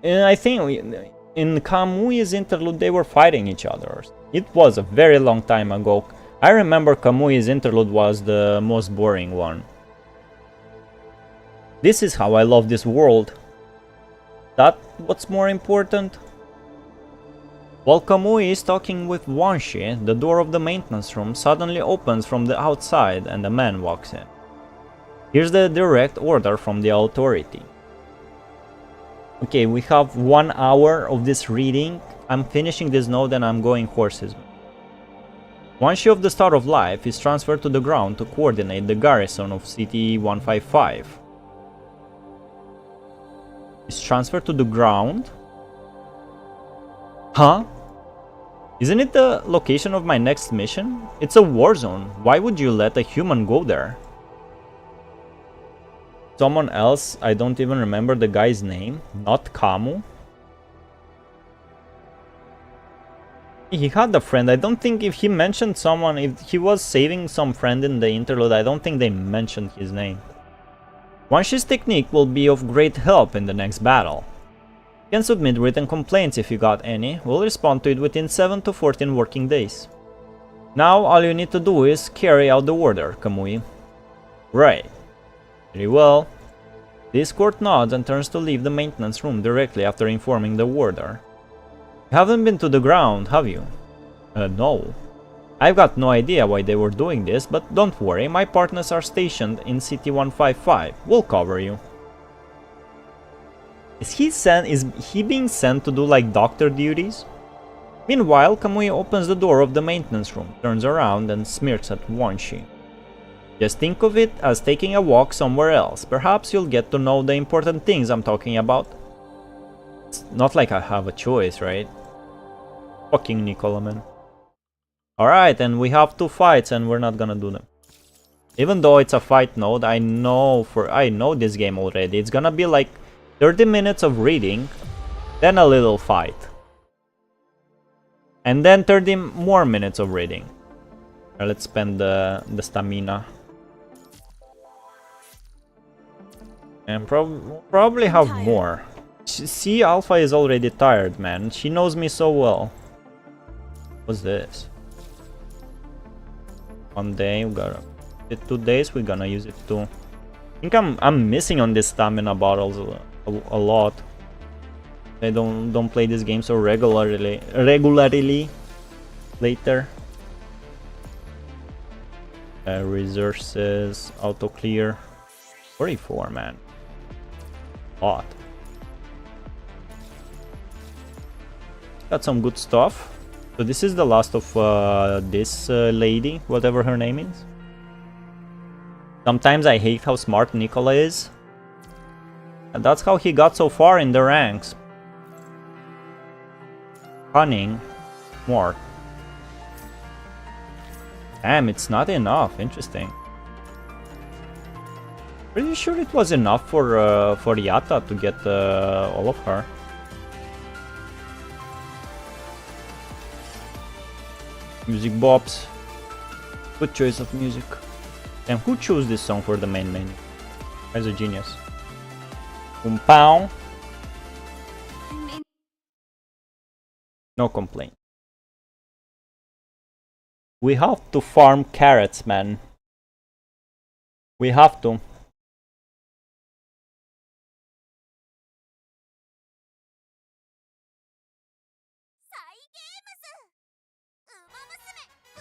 I think in Kamui's interlude they were fighting each other. It was a very long time ago. I remember Kamui's interlude was the most boring one. This is how I love this world. That what's more important? While Kamui is talking with Wanshi, the door of the maintenance room suddenly opens from the outside and a man walks in. Here's the direct order from the authority. Okay, we have 1 hour of this reading. I'm finishing this note and I'm going horses. Wanshi of the Star of Life is transferred to the ground to coordinate the garrison of City 155. Is transferred to the ground? Huh? Isn't it the location of my next mission? It's a war zone. Why would you let a human go there? Someone else, I don't even remember the guy's name, not Kamu. He had a friend. I don't think if he mentioned someone, if he was saving some friend in the interlude, I don't think they mentioned his name. Wanshi's technique will be of great help in the next battle. You can submit written complaints if you got any. We'll respond to it within 7 to 14 working days. Now all you need to do is carry out the order, Kamui. Right. Very well. The escort nods and turns to leave the maintenance room directly after informing the warder. You haven't been to the ground, have you? No. I've got no idea why they were doing this, but don't worry, my partners are stationed in City 155. We'll cover you. Is he being sent to do like doctor duties? Meanwhile, Kamui opens the door of the maintenance room, turns around and smirks at Wanshi. Just think of it as taking a walk somewhere else. Perhaps you'll get to know the important things I'm talking about. It's not like I have a choice, right? Fucking Nicola, man. Alright, and we have 2 fights and we're not gonna do them. Even though it's a fight node, I know this game already. It's gonna be like 30 minutes of reading, then a little fight. And then 30 more minutes of reading. Let's spend the stamina. And probably have more. See, Alpha is already tired, man. She knows me so well. What's this? 1 day, we got it. 2 days, we're gonna use it too. I think I'm missing on this stamina bottles a lot. I don't play this game so regularly later. Resources, auto clear. 44, man. Lot. Got some good stuff. So this is the last of this lady, whatever her name is. Sometimes I hate how smart Nicola is. And that's how he got so far in the ranks. Cunning. Smart. Damn, it's not enough. Interesting. Pretty sure it was enough for Yatta to get all of her. Music bops. Good choice of music. Damn, who chose this song for the main menu? Guy's a genius. Pow. No complaint. We have to farm carrots, man. We have to.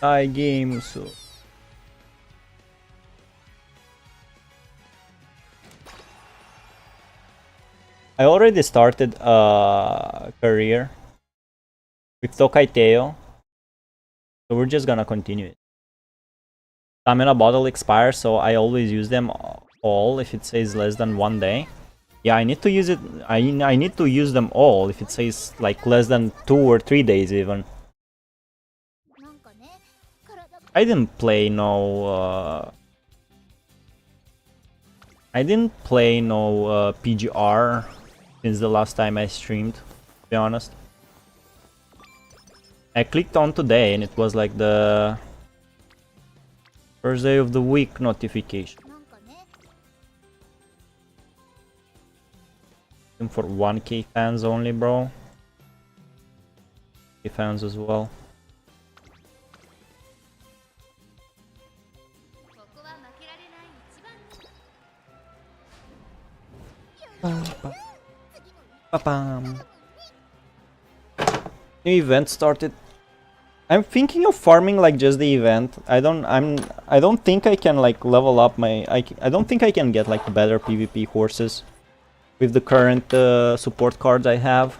Games. I already started a career with Tokaiteo, so we're just gonna continue it. Stamina bottle expires, so I always use them all if it says less than 1 day. Yeah, I need to use it. I need to use them all if it says like less than 2 or 3 days even. I didn't play no PGR since the last time I streamed, to be honest. I clicked on today and it was like the first day of the week notification. For 1k fans only, bro. K fans as well. New event started. I'm thinking of farming like just the event. I don't think I can like level up my I don't think I can get like better PvP horses with the current support cards I have.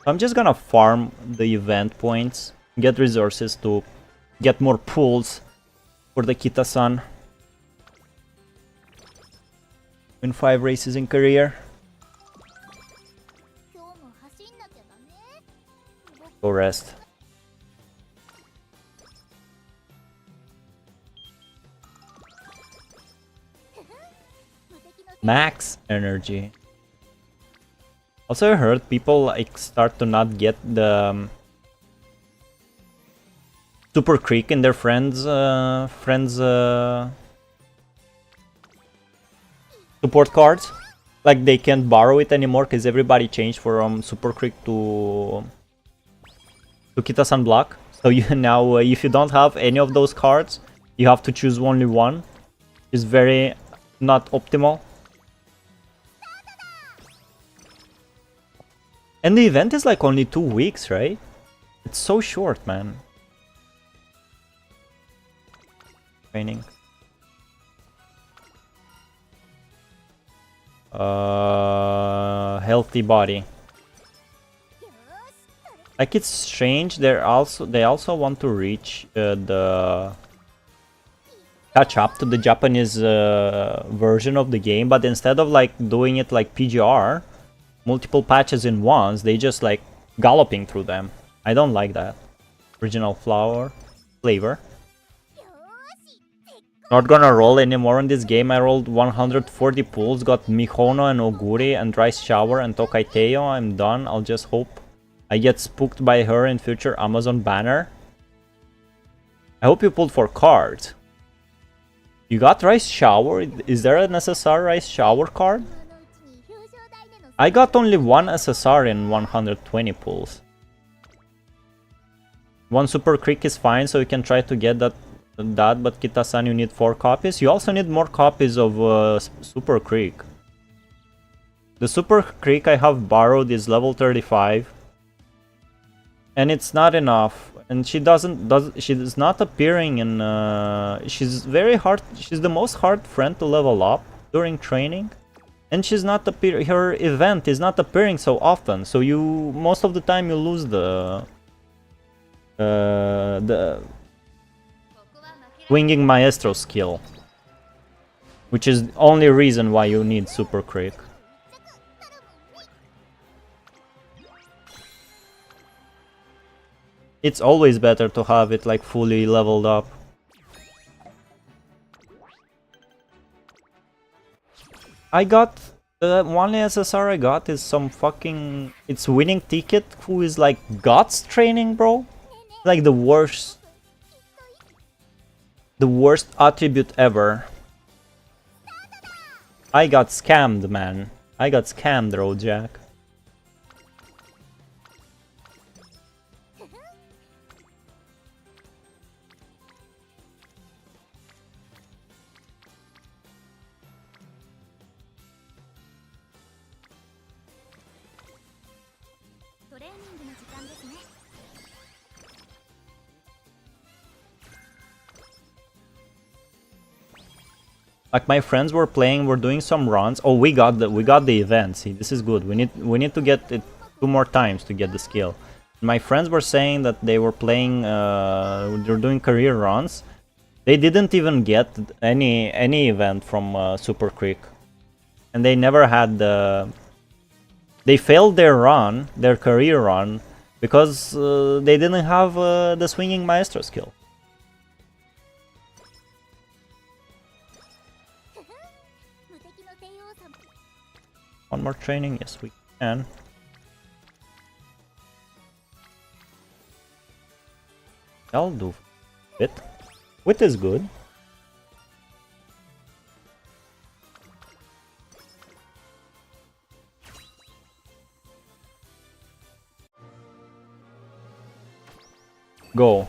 So I'm just gonna farm the event points, get resources to get more pulls for the Kita-san. Win 5 races in career. Go rest. Max energy. Also, I heard people like start to not get the Super Creek in their friends support cards. Like they can't borrow it anymore because everybody changed from Super Creek to Kita-san block. So you now, if you don't have any of those cards, you have to choose only one. It's very not optimal. And the event is like only 2 weeks, right? It's so short, man. training. Healthy body. Like, it's strange. They also want to reach the catch up to the Japanese version of the game, but instead of like doing it like PGR, multiple patches in once, they just like galloping through them. I don't like that. Original flavor. Not gonna roll anymore in this game. I rolled 140 pulls, got Mihono and Oguri and Rice Shower and Tokaiteo. I'm done. I'll just hope I get spooked by her in future Amazon banner. I hope you pulled for cards. You got Rice Shower? Is there an SSR Rice Shower card? I got only one SSR in 120 pulls. One Super Creek is fine, so you can try to get that, but Kita-san, you need 4 copies. You also need more copies of Super Creek. The Super Creek I have borrowed is level 35. And it's not enough. And she's not appearing in... she's very hard... She's the most hard friend to level up during training. And she's not appearing... Her event is not appearing so often. So you... Most of the time you lose the Swinging Maestro skill. Which is the only reason why you need Super Creek. It's always better to have it like fully leveled up. I got... The only SSR I got is some fucking... It's winning ticket who is like Guts training, bro. Like the worst... The worst attribute ever. I got scammed, man. I got scammed, Rojack. Like my friends were playing, we're doing some runs. Oh, we got the event. See, this is good. We need to get it 2 more times to get the skill. My friends were saying that they were playing. They're doing career runs. They didn't even get any event from Super Creek, and they never had the. They failed their run, their career run, because they didn't have the Swinging Maestro skill. One more training? Yes, we can. I'll do Wit. Wit is good. Go.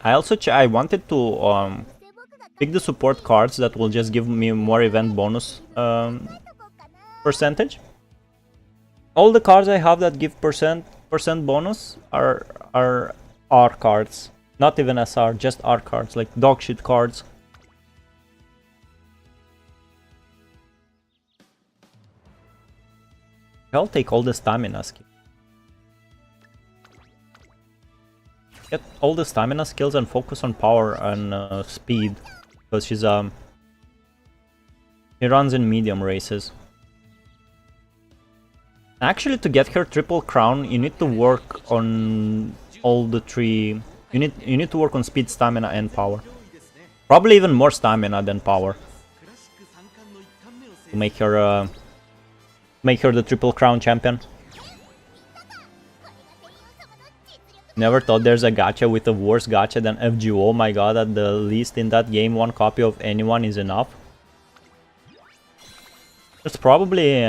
I wanted to pick the support cards that will just give me more event bonus percentage. All the cards I have that give percent bonus are R cards, not even SR, just R cards, like dog shit cards. I'll take all the stamina skills. Get all the stamina skills and focus on power and speed, because she's he runs in medium races. Actually, to get her triple crown, you need to work on all the 3. You need to work on speed, stamina, and power. Probably even more stamina than power to make her the triple crown champion. Never thought there's a gacha with a worse gacha than FGO. Oh my god, at the least in that game, 1 copy of anyone is enough. It's probably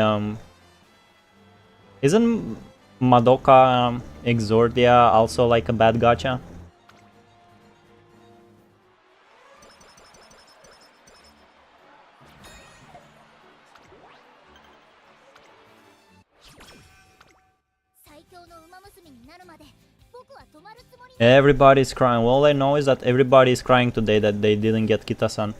isn't Madoka Exordia also like a bad gacha? Everybody's crying. All I know is that everybody is crying today that they didn't get Kita-san.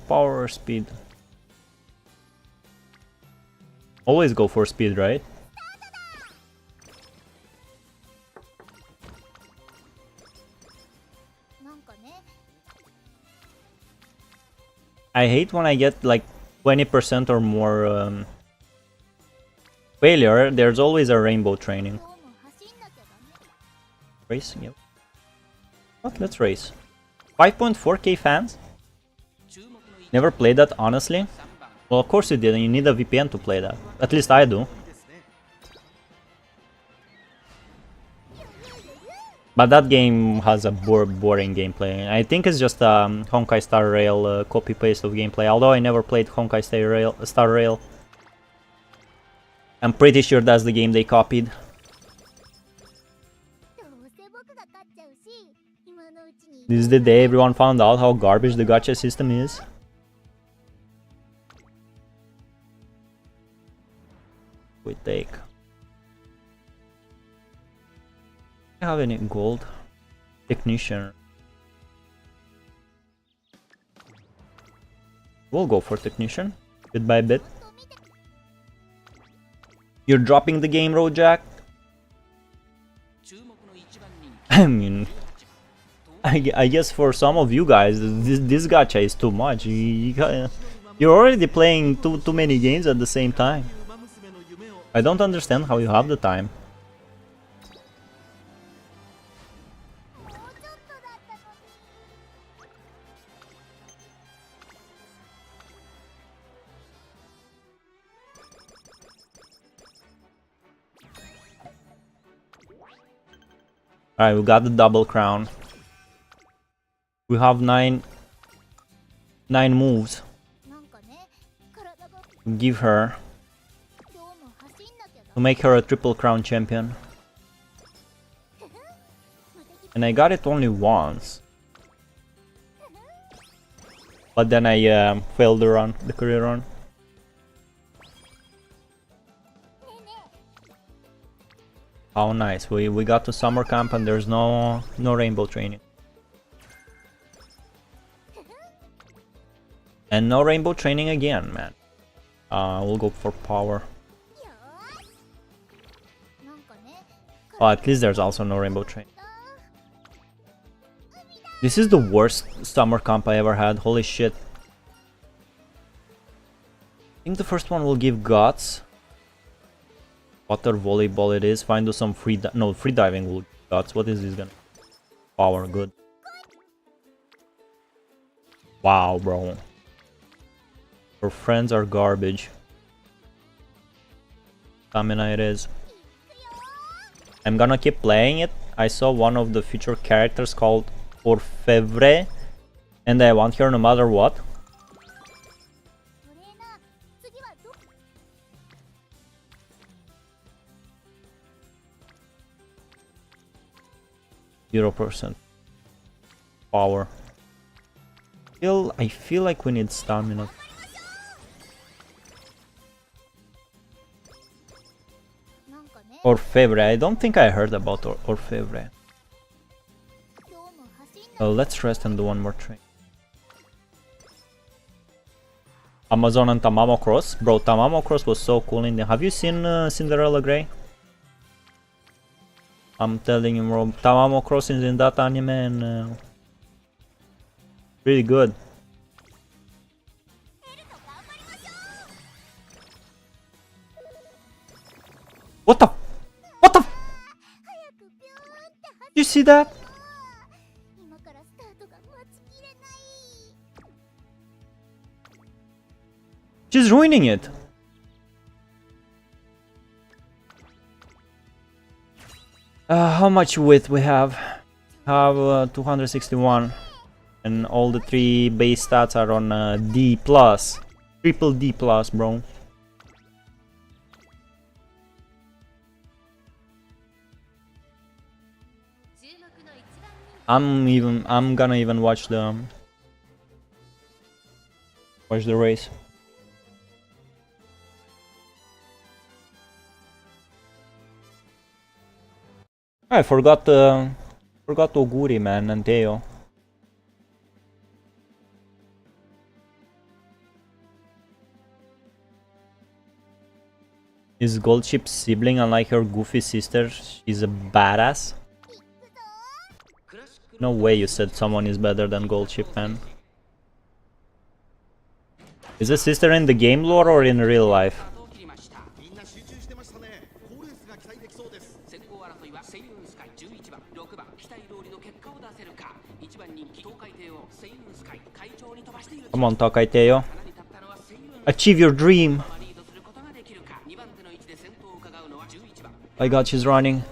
Power or speed? Always go for speed, right? I hate when I get like 20% or more failure. There's always a rainbow training. Race? Yep. What? Let's race. 5.4k fans? Never played that, honestly? Well, of course you didn't. You need a VPN to play that. At least I do. But that game has a boring gameplay. I think it's just a Honkai Star Rail copy-paste of gameplay. Although I never played Honkai Star Rail. I'm pretty sure that's the game they copied. This is the day everyone found out how garbage the gacha system is. We take. I have any gold? Technician. We'll go for technician, bit by bit. You're dropping the game, Rojak? I mean, I guess for some of you guys, this gacha is too much. You're already playing too many games at the same time. I don't understand how you have the time. Alright, we got the double crown. We have nine moves. Give her to make her a triple crown champion. And I got it only once. But then I failed the run, the career run. How nice. We got to summer camp and there's no rainbow training. And no rainbow training again, man. We'll go for power. Oh, at least there's also no rainbow training. This is the worst summer camp I ever had. Holy shit. I think the first one will give guts. Water volleyball it is. Find some free free diving will give guts. What is this gonna? Power, good. Wow, bro. Your friends are garbage. Stamina it is. I'm gonna keep playing it. I saw one of the featured characters called Orfevre, and I want her no matter what. %. Power. I feel like we need stamina. Orfevre. I don't think I heard about Orfevre. Let's rest and do one more train. Amazon and Tamamo Cross. Bro, Tamamo Cross was so cool in there. Have you seen Cinderella Grey? I'm telling you, bro, Tamamo Cross is in that anime and really good. What the? What the? You see that? She's ruining it. How much width we have? Have 261, and all the 3 base stats are on D+, triple D+, bro. I'm gonna even watch the race. I forgot Oguri, man, and Teo. Is Gold Chip's sibling, unlike her goofy sister? She's a badass. No way you said someone is better than Gold Chip, man. Is the sister in the game lore or in real life? Come on, Tokai Teo. Achieve your dream! My god, she's running.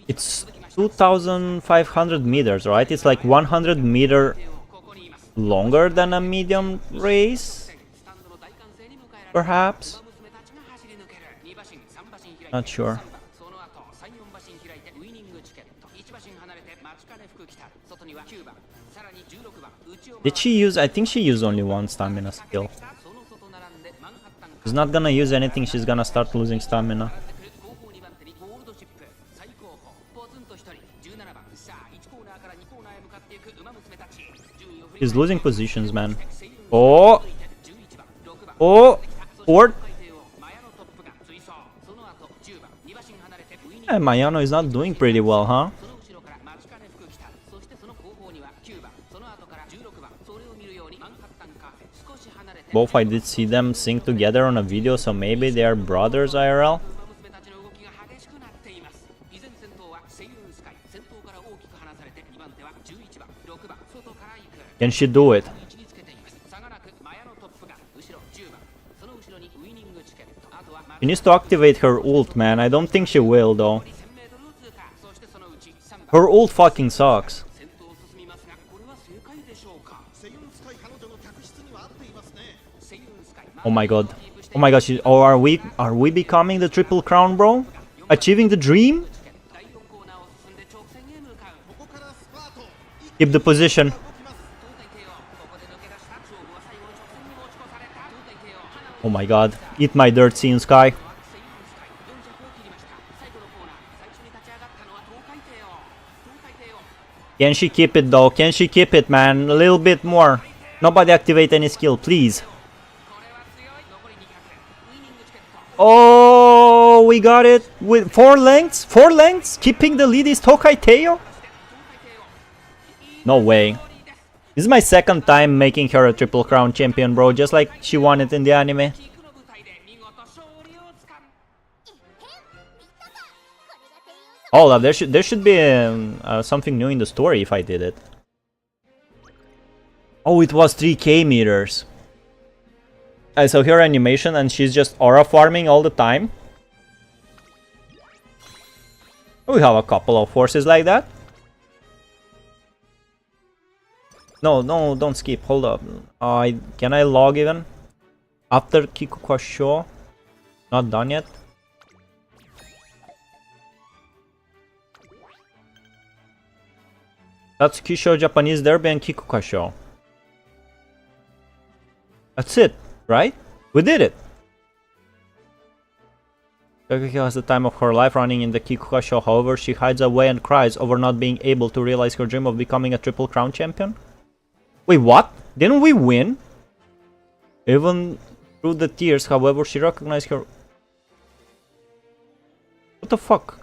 It's 2,500 meters, right? It's like 100 meter longer than a medium race? Perhaps? Not sure. Did she use? I think she used only one stamina skill. She's not gonna use anything, she's gonna start losing stamina. She's losing positions, man. Oh! Oh! Ford! Yeah, Mayano is not doing pretty well, huh? Both I did see them sing together on a video, so maybe they are brothers IRL? Can she do it? She needs to activate her ult, man. I don't think she will, though. Her ult fucking sucks. Oh my god. Oh my gosh, oh, are we becoming the triple crown, bro? Achieving the dream? Keep the position. Oh my god. Eat my dirt, Scene Sky. Can she keep it though? Can she keep it, man? A little bit more. Nobody activate any skill, please. Oh, we got it with 4 lengths. 4 lengths. Keeping the lead is Tokai Teo. No way. This is my second time making her a triple crown champion, bro. Just like she won it in the anime. Hold up, there should be something new in the story if I did it. Oh, it was 3k meters. I saw her animation and she's just aura farming all the time. We have a couple of horses like that. No, don't skip. Hold up. Can I log even? After Kikuka show? Not done yet? That's Kisho Japanese Derby and Kikuka show. That's it, right? We did it! Kakaki has the time of her life running in the Kikuka show, however, she hides away and cries over not being able to realize her dream of becoming a Triple Crown champion. Wait, what? Didn't we win? Even through the tears, however, she recognized her... What the fuck?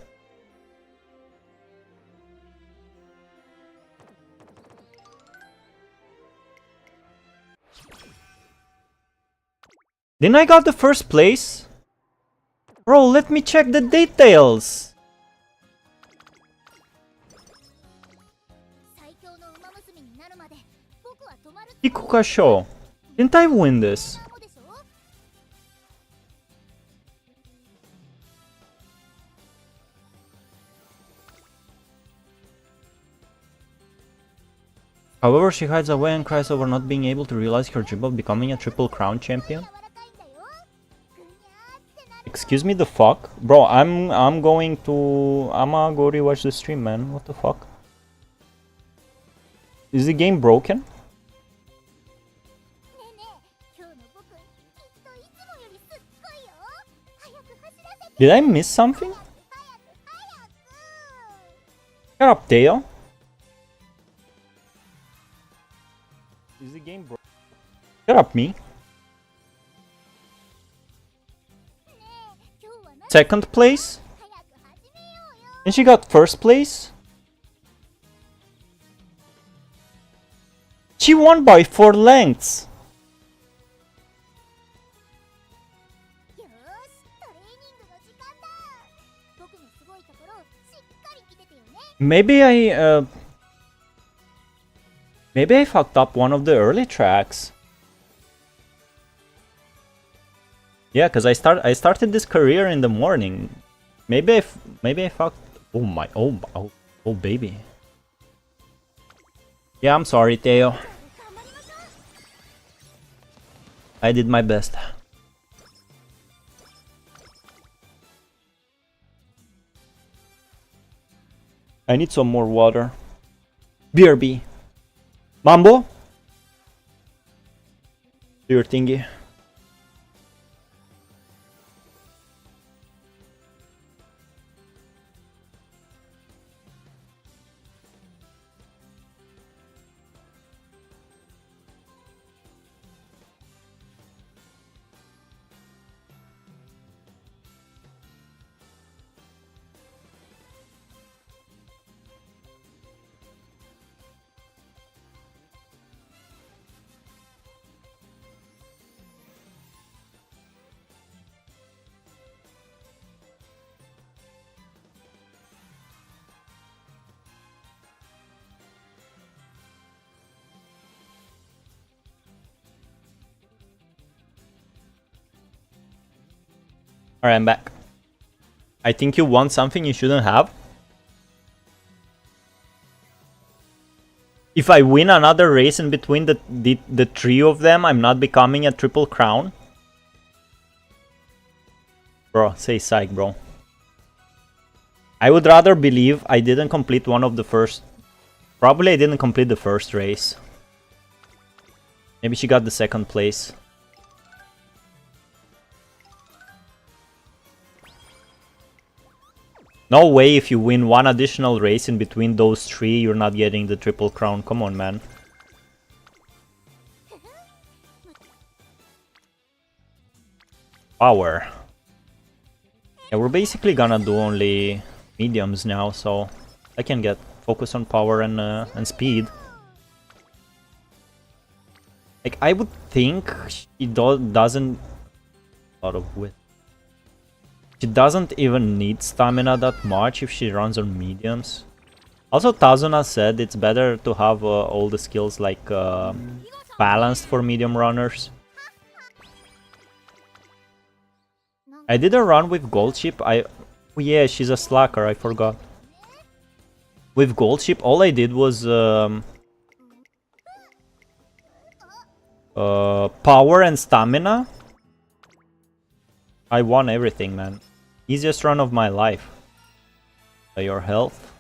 Didn't I got the first place? Bro, let me check the details. Kikuka show. Didn't I win this? However, she hides away and cries over not being able to realize her dream of becoming a Triple Crown champion. Excuse me, the fuck? Bro, I'm gonna go rewatch the stream, man. What the fuck? Is the game broken? Did I miss something? Shut up, Teo. Is the game broken? Shut up, me. Second place? And she got first place? She won by 4 lengths. Maybe I fucked up one of the early tracks. Yeah, cause I started this career in the morning. Maybe I fucked. Oh baby. Yeah, I'm sorry, Teo. I did my best. I need some more water. BRB. Mambo? Do your thingy. Alright, I'm back. I think you won something you shouldn't have. If I win another race in between the three of them, I'm not becoming a Triple Crown. Bro, say psych, bro. I would rather believe I didn't complete one of the first... Probably I didn't complete the first race. Maybe she got the second place. No way if you win one additional race in between those three, you're not getting the Triple Crown. Come on, man. Power. Yeah, we're basically gonna do only mediums now, so I can get focus on power and speed. Like, I would think she doesn't... A lot of width. She doesn't even need stamina that much if she runs on mediums. Also, Tazuna said it's better to have all the skills like balanced for medium runners. I did a run with Gold Ship. Oh, yeah, she's a slacker, I forgot. With Gold Ship, all I did was power and stamina. I won everything, man. Easiest run of my life. Your health.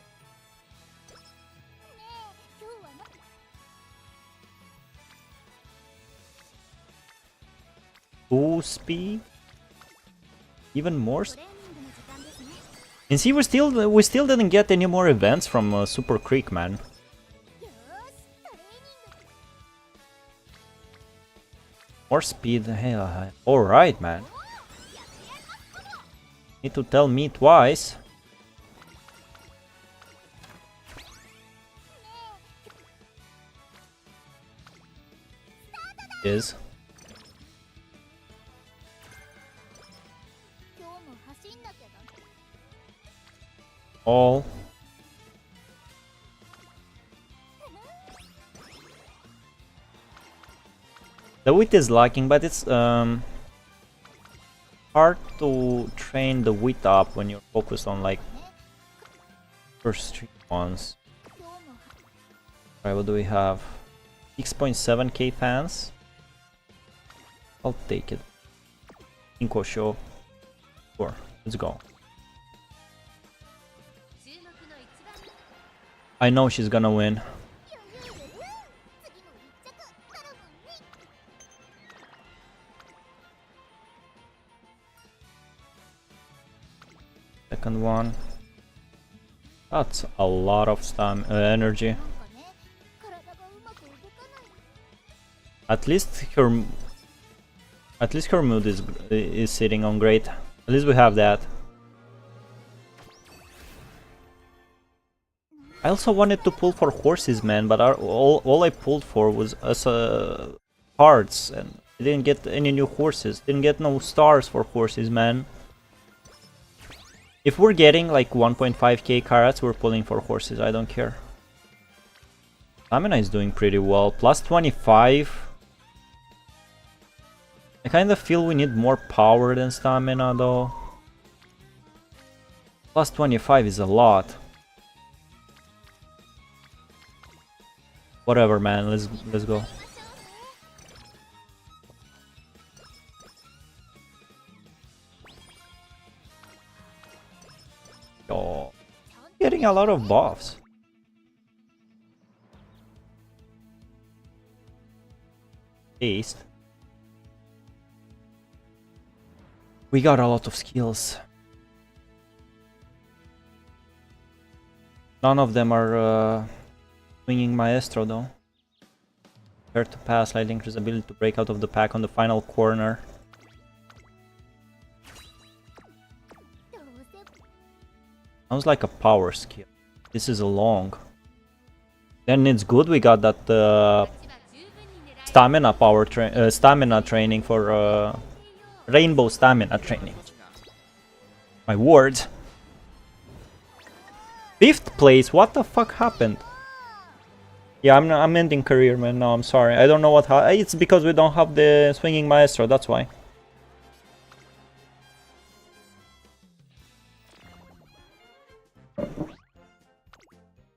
Ooh, speed. Even more. And see, we still didn't get any more events from Super Creek, man. More speed. Hey, all right, man. Need to tell me twice. Is. All. The wit is lacking, but it's hard to train the wit up when you're focused on like first three ones. Alright, what do we have? 6.7k fans. I'll take it. Inko show. Sure, let's go. I know she's gonna win. Second one. That's a lot of energy. At least her mood is sitting on great. At least we have that. I also wanted to pull for horses, man, but all I pulled for was cards, and I didn't get any new horses. Didn't get no stars for horses, man. If we're getting like 1.5k carats, we're pulling for horses. I don't care. Stamina is doing pretty well. Plus 25. I kind of feel we need more power than stamina, though. Plus 25 is a lot. Whatever, man. Let's go. Oh, getting a lot of buffs. Taste. We got a lot of skills. None of them are swinging Maestro though. Prepare to pass, slightly increase ability to break out of the pack on the final corner. Sounds like a power skill. This is a long. Then it's good we got that stamina training for rainbow stamina training. My word. 5th place. What the fuck happened? Yeah, I'm ending career, man. No, I'm sorry. I don't know what happened. It's because we don't have the swinging maestro. That's why.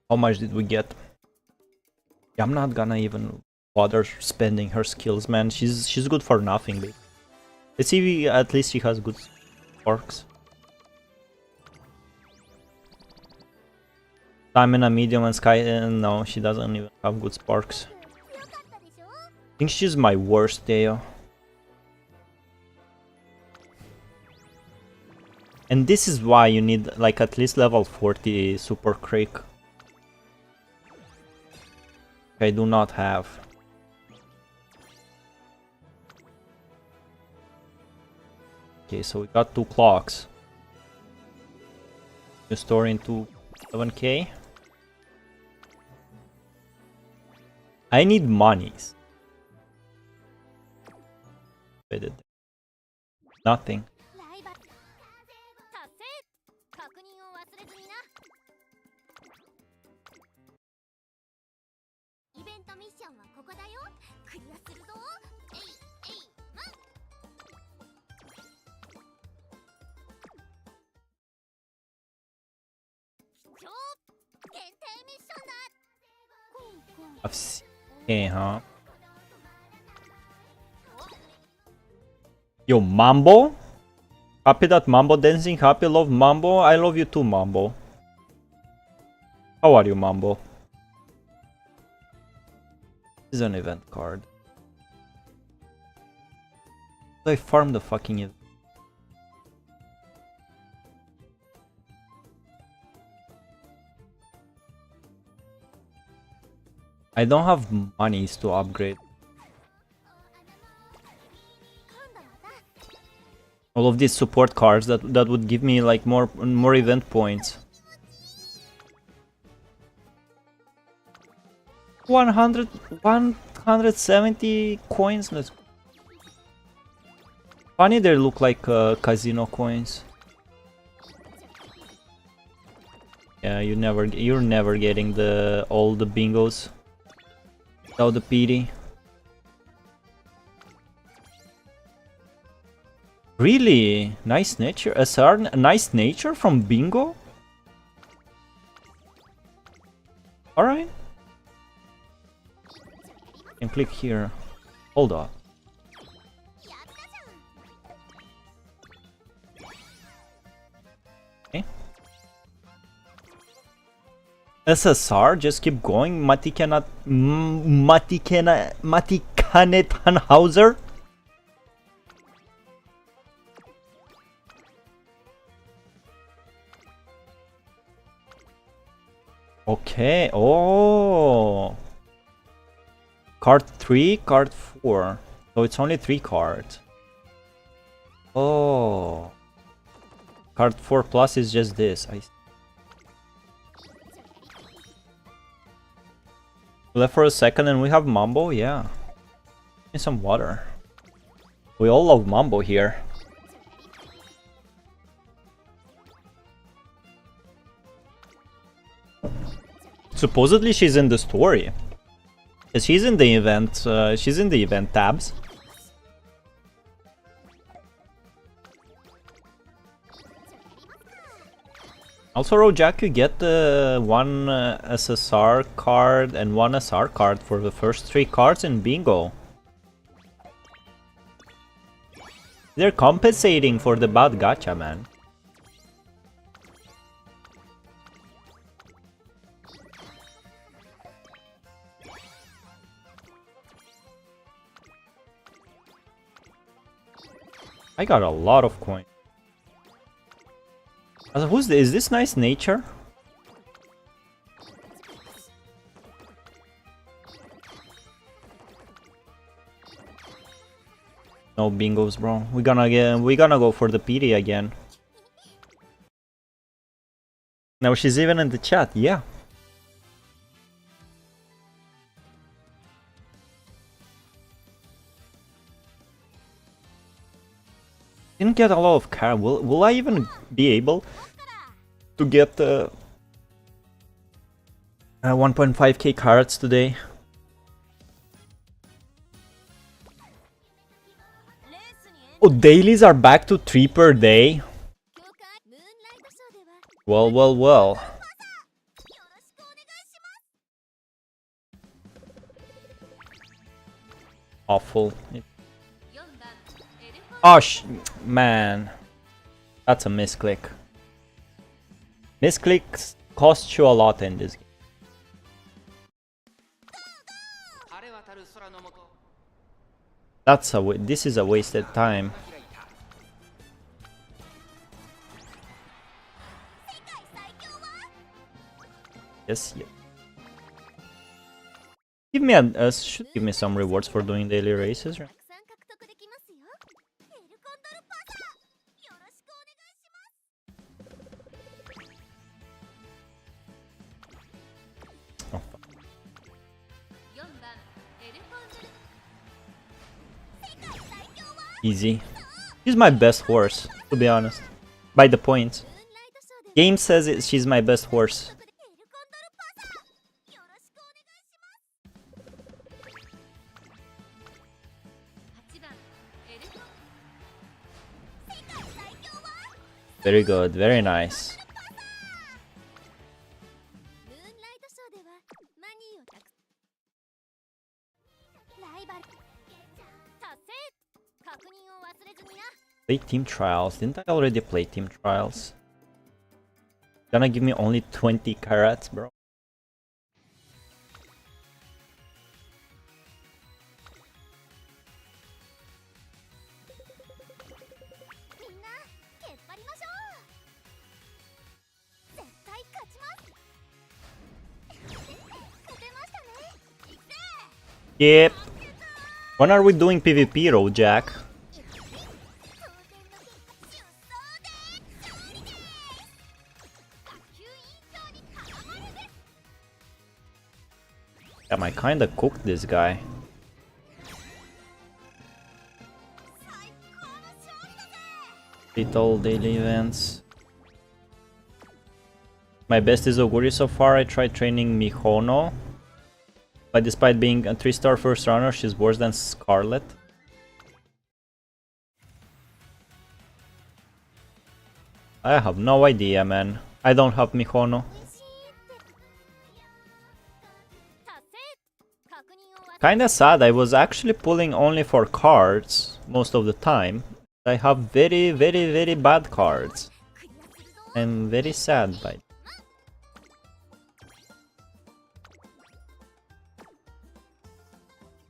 How much did we get? Yeah, I'm not gonna even bother spending her skills, man. She's good for nothing, babe. Let's see if at least she has good sparks. Stamina, medium, and sky. No, she doesn't even have good sparks. I think she's my worst Deo. And this is why you need like at least level 40 super Crake. I do not have. Okay, so we got 2 clocks. You store into 7k. I need monies. Nothing. Okay, huh? Yo, Mambo? Happy that Mambo dancing? Happy, love Mambo? I love you too, Mambo. How are you, Mambo? This is an event card. So I farmed the fucking event. I don't have monies to upgrade. All of these support cards that would give me like more event points. 170 coins. Let's go. Funny they look like casino coins. Yeah, you're never getting all the bingos without the PD. Really? Nice nature? SR? Nice nature from bingo? Alright. click here. Hold up. Okay. SSR, just keep going. Matikanetanhauser. Okay. Oh. Card 3, card 4. So it's only 3 cards. Oh. Card 4 plus is just this. I left for a second and we have Mambo, yeah. Need some water. We all love Mambo here. Supposedly she's in the story. She's in the event. She's in the event tabs. Also, Rojak, you get one SSR card and one SR card for the first 3 cards in bingo. They're compensating for the bad gacha, man. I got a lot of coins. Who's this? Is this Nice Nature? No bingos, bro. We gonna go for the PD again. Now she's even in the chat. Yeah. Didn't get a lot of car. Will I even be able to get 1.5k cards today? Oh, dailies are back to 3 per day. Well, well, well. Awful. Oh, man. That's a misclick. Misclicks cost you a lot in this game. This is a wasted time. Yes, yeah. Should give me some rewards for doing daily races, right? Oh, easy. She's my best horse, to be honest. By the points. Game says she's my best horse. Very good, very nice. Play team trials. Didn't I already play team trials? Gonna give me only 20 carats, bro. Yep. When are we doing PvP, Rojak? Damn, I kinda cooked this guy. Little daily events. My best is Oguri so far. I tried training Mihono, but despite being a 3-star first runner, she's worse than Scarlet. I have no idea, man. I don't have Mihono. Kinda sad, I was actually pulling only for cards most of the time. I have very, very, very bad cards. I'm very sad by it.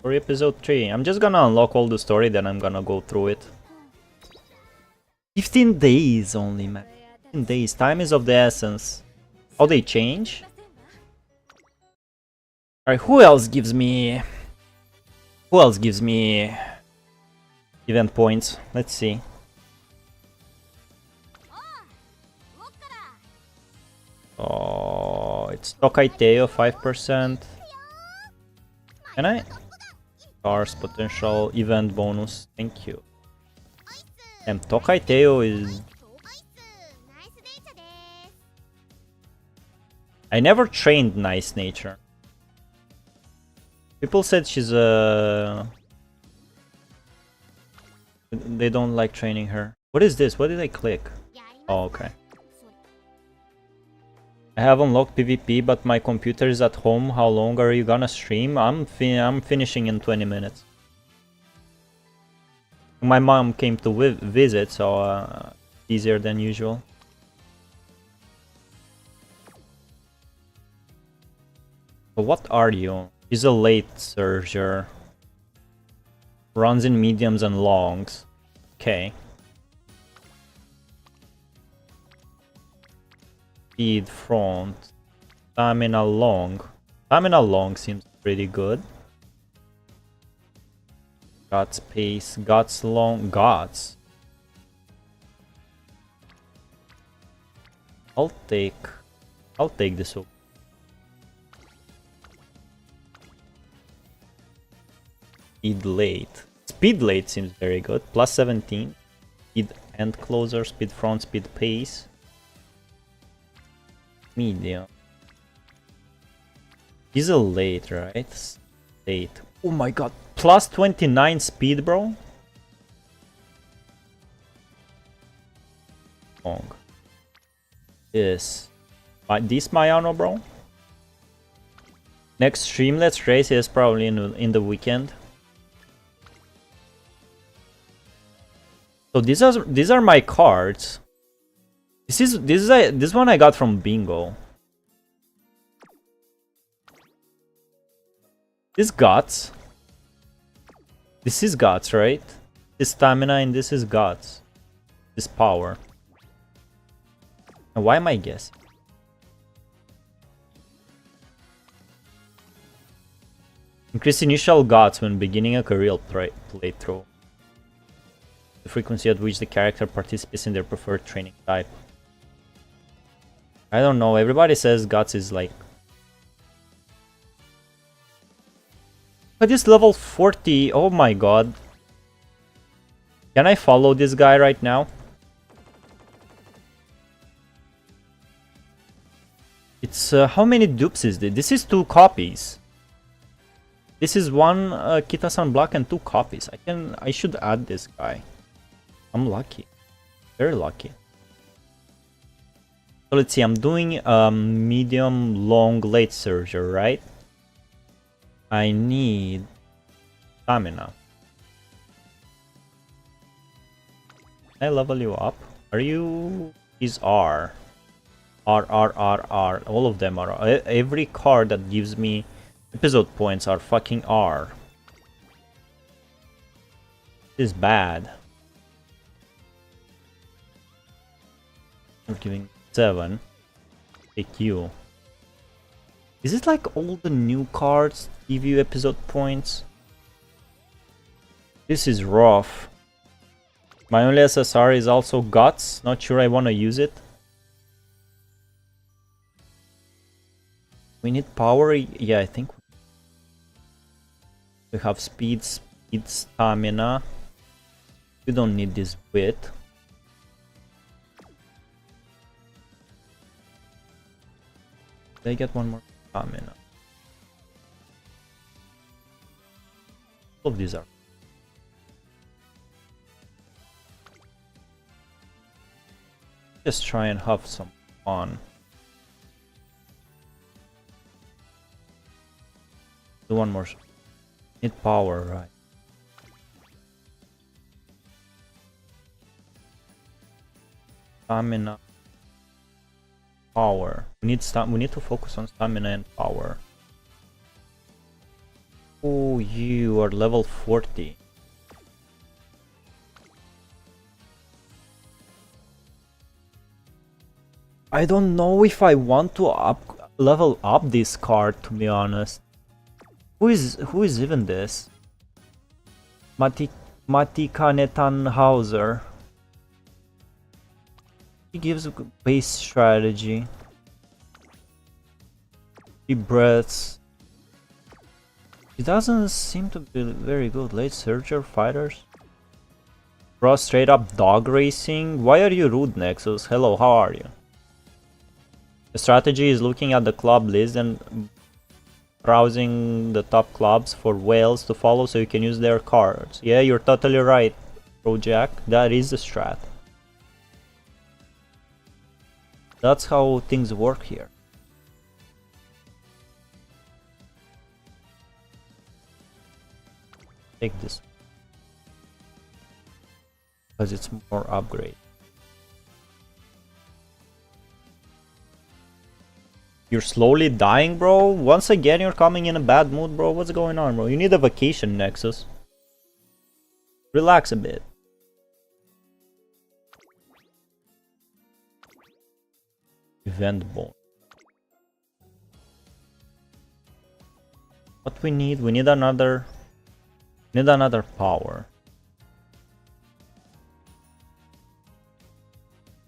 For episode 3, I'm just gonna unlock all the story, then I'm gonna go through it. 15 days only, man. 15 days, time is of the essence. How they change? Alright, who else gives me... Who else gives me... event points? Let's see. Oh, it's Tokai Teo 5%. Can I? Stars, potential, event bonus. Thank you. And Tokai Teo is... I never trained Nice Nature. People said she's a... They don't like training her. What is this? What did I click? Oh, okay. I have unlocked PvP, but my computer is at home. How long are you gonna stream? I'm finishing in 20 minutes. My mom came to visit, so easier than usual. So what are you? He's a late surger. Runs in mediums and longs. Okay. Speed front. Stamina long. Stamina long seems pretty good. Guts pace. Guts long. Guts. I'll take this over. Speed late. Speed late seems very good. Plus 17. Speed end closer. Speed front. Speed pace. Medium. He's a late, right? Late. Oh my god. Plus 29 speed, bro. Long. This. This Mayano, bro. Next stream, let's race is probably in the weekend. So these are my cards. This one I got from Bingo. This Guts. This is Guts, right? This Stamina and this is Guts. This Power. And why am I guessing? Increase initial Guts when beginning a career playthrough. The frequency at which the character participates in their preferred training type. I don't know, everybody says Guts is like... But this level 40, oh my god. Can I follow this guy right now? It's, how many dupes is this? This is 2 copies. This is one Kita-san Black and 2 copies. I should add this guy. I'm lucky. Very lucky. So let's see, I'm doing medium, long, late surger, right? I need stamina. Can I level you up? Are you... He's R. R. All of them are. Every card that gives me episode points are fucking R. This is bad. I'm giving 7. Take you. Is it like all the new cards give you episode points? This is rough. My only SSR is also Guts. Not sure I want to use it. We need power. Yeah, I think we have speed, stamina. We don't need this width. Did I get one more stamina? All of these are. Just try and have some fun. Do one more. Need power, right? Stamina. Power. We need to focus on stamina and power. Oh, you are level 40. I don't know if I want to level up this card, to be honest. Who is even this? Matikanetanhauser. He gives base strategy. Deep breaths. He doesn't seem to be very good. Late searcher fighters. Bro, straight up dog racing. Why are you rude, Nexus? Hello, how are you? The strategy is looking at the club list and browsing the top clubs for whales to follow so you can use their cards. Yeah, you're totally right, Bro Jack. That is the strat. That's how things work here. Take this. Because it's more upgrade. You're slowly dying, bro? Once again, you're coming in a bad mood, bro? What's going on, bro? You need a vacation, Nexus. Relax a bit. Event bone. What we need another power.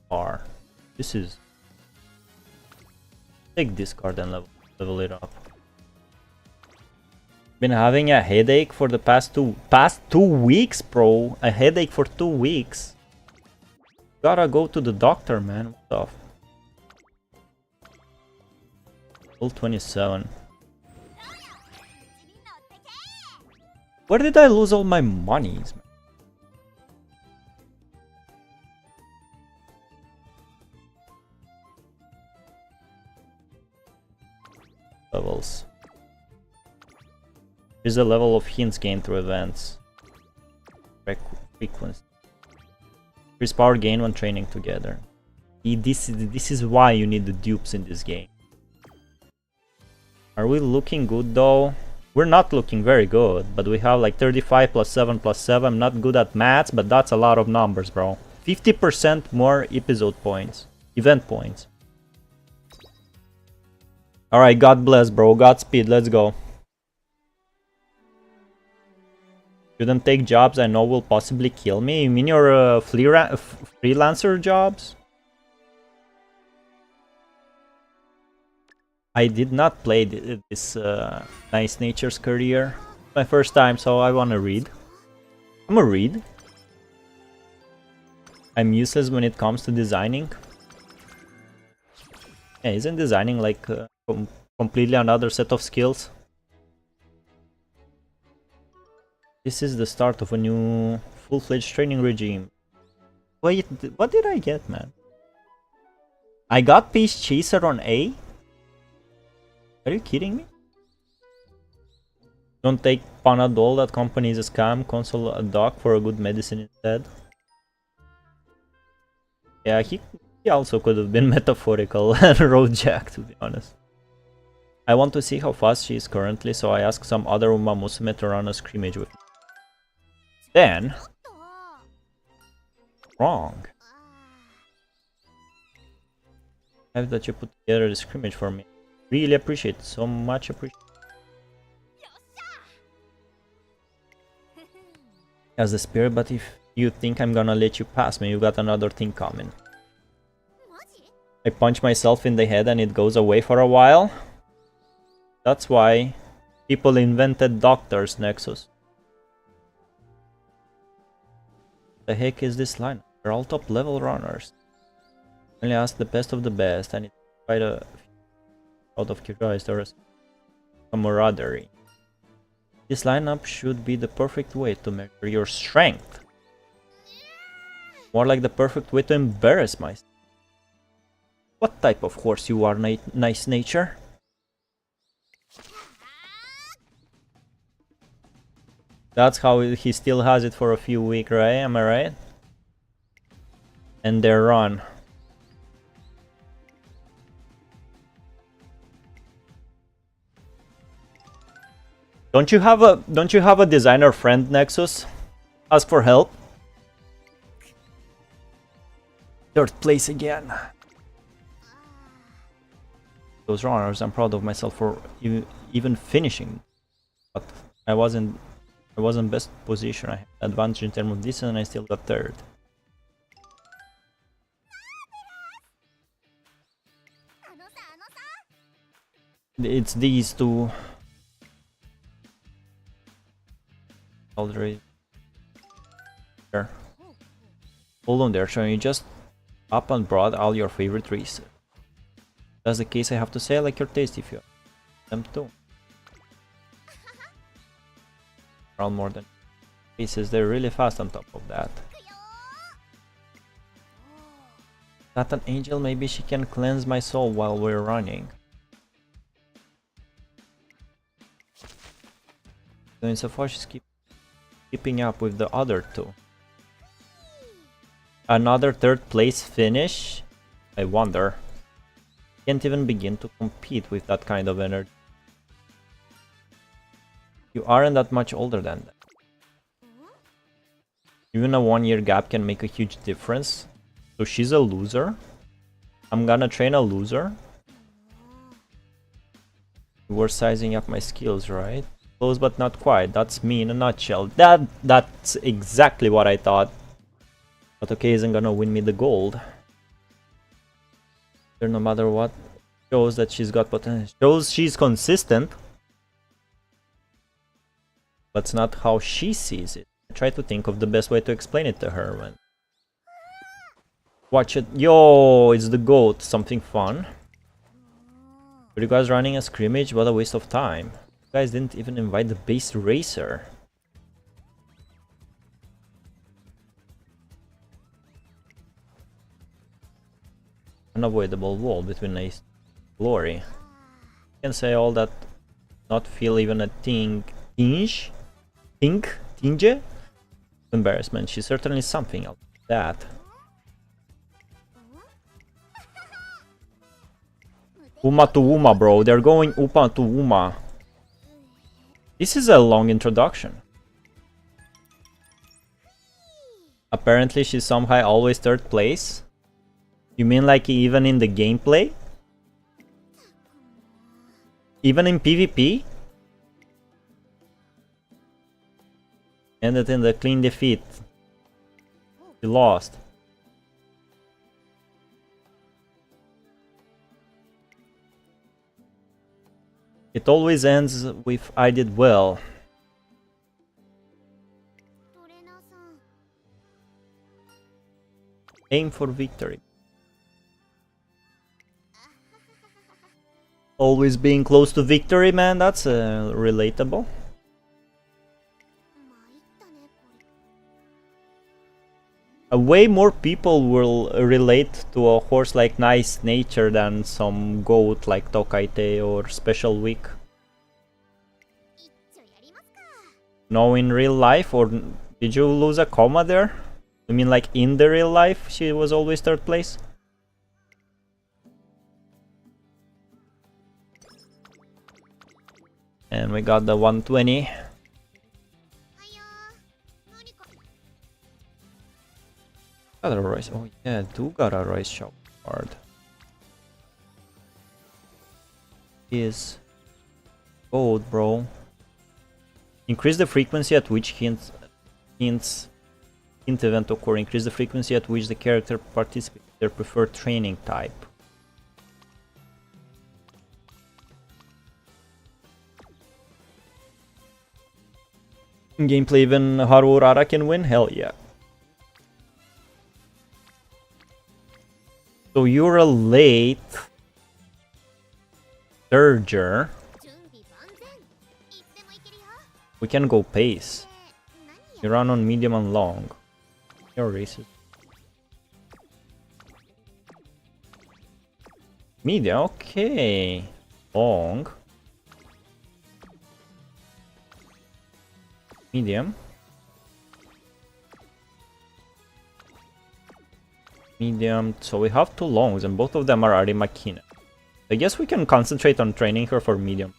R. This is. Take this card and level it up. Been having a headache for the past two weeks, bro. A headache for 2 weeks. Gotta go to the doctor, man. What the? Level 27. Where did I lose all my monies, man? Levels. Here's the level of hints gained through events. Frequency. Here's power gain when training together. This is why you need the dupes in this game. Are we looking good though? We're not looking very good, but we have like 35 plus 7 plus 7. I'm not good at maths, but that's a lot of numbers, bro. 50% more episode points. Event points. Alright, God bless, bro. Godspeed, let's go. Shouldn't take jobs I know will possibly kill me. You mean your freelancer jobs? I did not play this Nice Nature's career. My first time, so I wanna read. I'm a read. I'm useless when it comes to designing. Yeah, isn't designing like completely another set of skills? This is the start of a new full-fledged training regime. Wait, what did I get, man? I got Peace Chaser on A? Are you kidding me? Don't take Panadol, that company is a scam. Console a doc for a good medicine instead. Yeah, he also could have been metaphorical and Road Jack, to be honest. I want to see how fast she is currently, so I asked some other Uma Musume to run a scrimmage with me. Then... wrong. I have that you put together the scrimmage for me. Really appreciate it, so much appreciate. As the spirit, but if you think I'm gonna let you pass me, you got another thing coming. I punch myself in the head and it goes away for a while. That's why people invented doctors, Nexus. The heck is this line? They're all top level runners. Only ask the best of the best, and it's quite a out of curiosity or camaraderie. This lineup should be the perfect way to measure your strength. More like the perfect way to embarrass myself. What type of horse you are, Nice Nature? That's how he still has it for a few weeks, right? Am I right? And they're run. Don't you have a designer friend, Nexus? Ask for help. Third place again. Those runners, I'm proud of myself for even finishing. But I wasn't best position. I had advantage in terms of distance and I still got third. It's these two. Already there. Hold on there, showing you just up and brought all your favorite races. That's the case, I have to say I like your taste if you have them too. Around more than pieces, they're really fast on top of that. Not an angel, maybe she can cleanse my soul while we're running. So insofar she's keeping up with the other two. Another third place finish? I wonder. Can't even begin to compete with that kind of energy. You aren't that much older than that. Even a 1-year gap can make a huge difference. So she's a loser. I'm gonna train a loser. We're sizing up my skills, right? Close but not quite. That's me in a nutshell. That's exactly what I thought. But okay isn't gonna win me the gold. No matter what, shows that she's got potential. Shows she's consistent. But it's not how she sees it. I try to think of the best way to explain it to her when. Watch it. Yo, it's the goat. Something fun. But you guys running a scrimmage? What a waste of time. You guys didn't even invite the base racer. Unavoidable wall between Ace and Glory. I can say all that, not feel even a tinge embarrassment. She's certainly something like that. Uma to Uma, bro. They're going Upa to Uma. This is a long introduction. Apparently she's somehow always third place. You mean like even in the gameplay? Even in PvP? Ended in the clean defeat. You lost. It always ends with I did well. Aim for victory. Always being close to victory, man, that's relatable. Way more people will relate to a horse like Nice Nature than some goat like Tokaite or Special Week. No, in real life? Or did you lose a comma there? You mean like in the real life she was always third place? And we got the 120. Got a rice. Oh yeah, do got a rice shop card. Is gold, bro. Increase the frequency at which hint event occur. Increase the frequency at which the character participates in their preferred training type. In gameplay, even Haru Urara can win? Hell yeah. So you're a late surger. We can go pace. You run on medium and long. Your races. Medium, okay. Long. Medium. Medium. So we have 2 longs and both of them are Arimakina. I guess we can concentrate on training her for medium.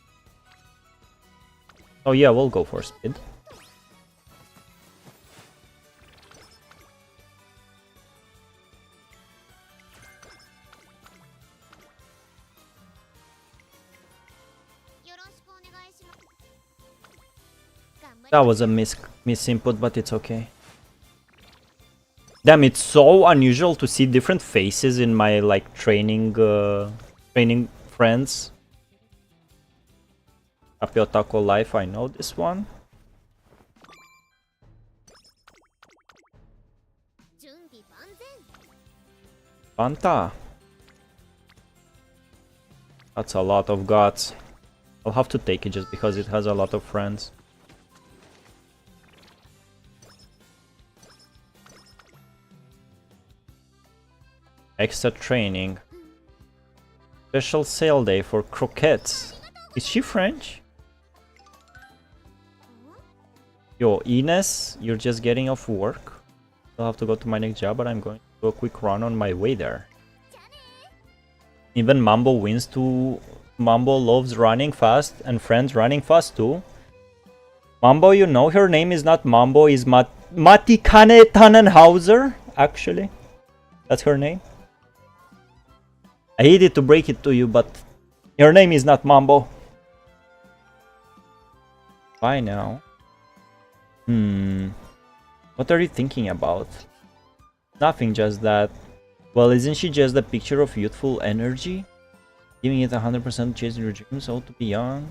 Oh yeah, we'll go for speed. That was a miss input, but it's okay. Damn, it's so unusual to see different faces in my like training friends. Happy Otaku Life, I know this one. Fanta. That's a lot of gods. I'll have to take it just because it has a lot of friends. Extra training. Special sale day for croquettes. Is she French? Yo, Ines, you're just getting off work. I'll have to go to my next job, but I'm going to do a quick run on my way there. Even Mambo wins too. Mambo loves running fast and friends running fast too. Mambo, you know her name is not Mambo, is Matikane Tannenhauser, actually. That's her name. I hated to break it to you, but your name is not Mambo. Bye now. What are you thinking about? Nothing, just that. Well, isn't she just a picture of youthful energy? Giving it 100% chasing your dreams, all to be young.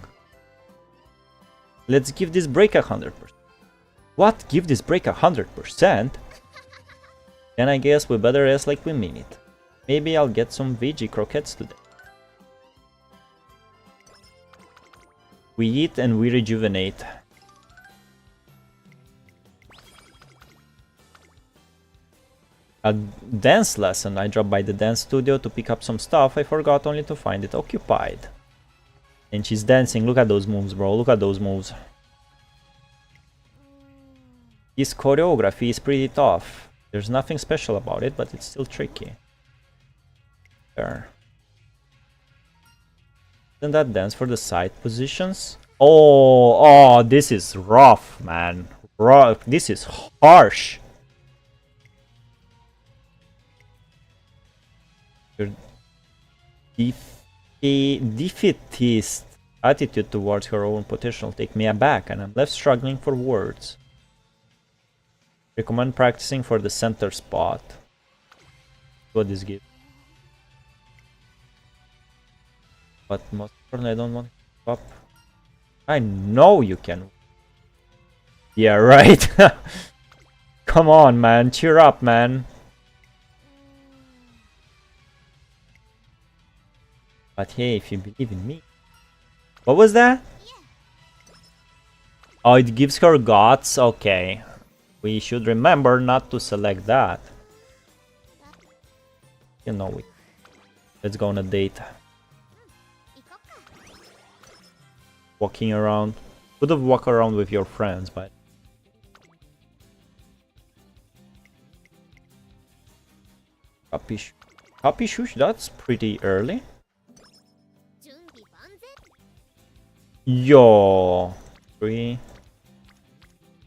Let's give this break 100%. What? Give this break 100%? Then I guess we better ask like we mean it. Maybe I'll get some veggie croquettes today. We eat and we rejuvenate. A dance lesson. I dropped by the dance studio to pick up some stuff. I forgot only to find it occupied. And she's dancing. Look at those moves, bro. Look at those moves. This choreography is pretty tough. There's nothing special about it, but it's still tricky. There. Isn't that dance for the side positions? Oh, this is rough, man. Rough. This is harsh. Your defeatist attitude towards her own potential take me aback, and I'm left struggling for words. Recommend practicing for the center spot. What this gives. But most importantly, I don't want to give up. I know you can. Yeah, right. Come on, man. Cheer up, man. But hey, if you believe in me. What was that? Oh, it gives her guts? Okay. We should remember not to select that. You know it. Let's go on a date. Walking around. Could have walked around with your friends, but... Happy shush, that's pretty early. Yo, 3.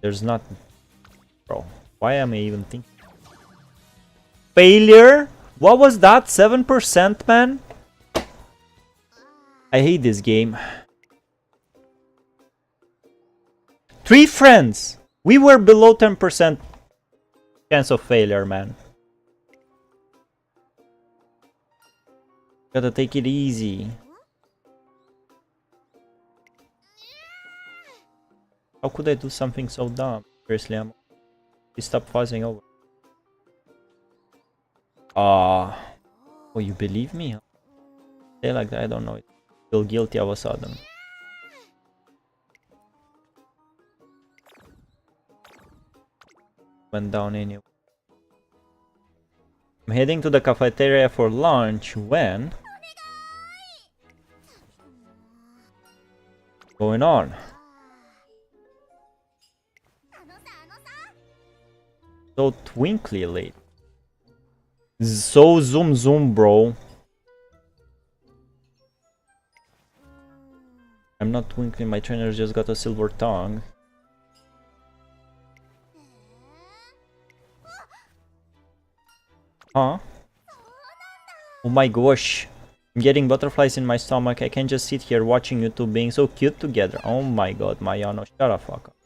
There's not, bro. Why am I even thinking? Failure? What was that? 7%, man. I hate this game. 3 friends. We were below 10% chance of failure, man. Gotta take it easy. How could I do something so dumb? Seriously, I'm... Stop fuzzing over. Oh, you believe me? Huh? Say like that, I don't know. I feel guilty all of a sudden. Went down anyway. I'm heading to the cafeteria for lunch when... Going on? So twinkly late. So zoom, bro. I'm not twinkling, my trainer just got a silver tongue. Huh? Oh my gosh. I'm getting butterflies in my stomach. I can't just sit here watching you two being so cute together. Oh my god, Mayano, shut the fuck up.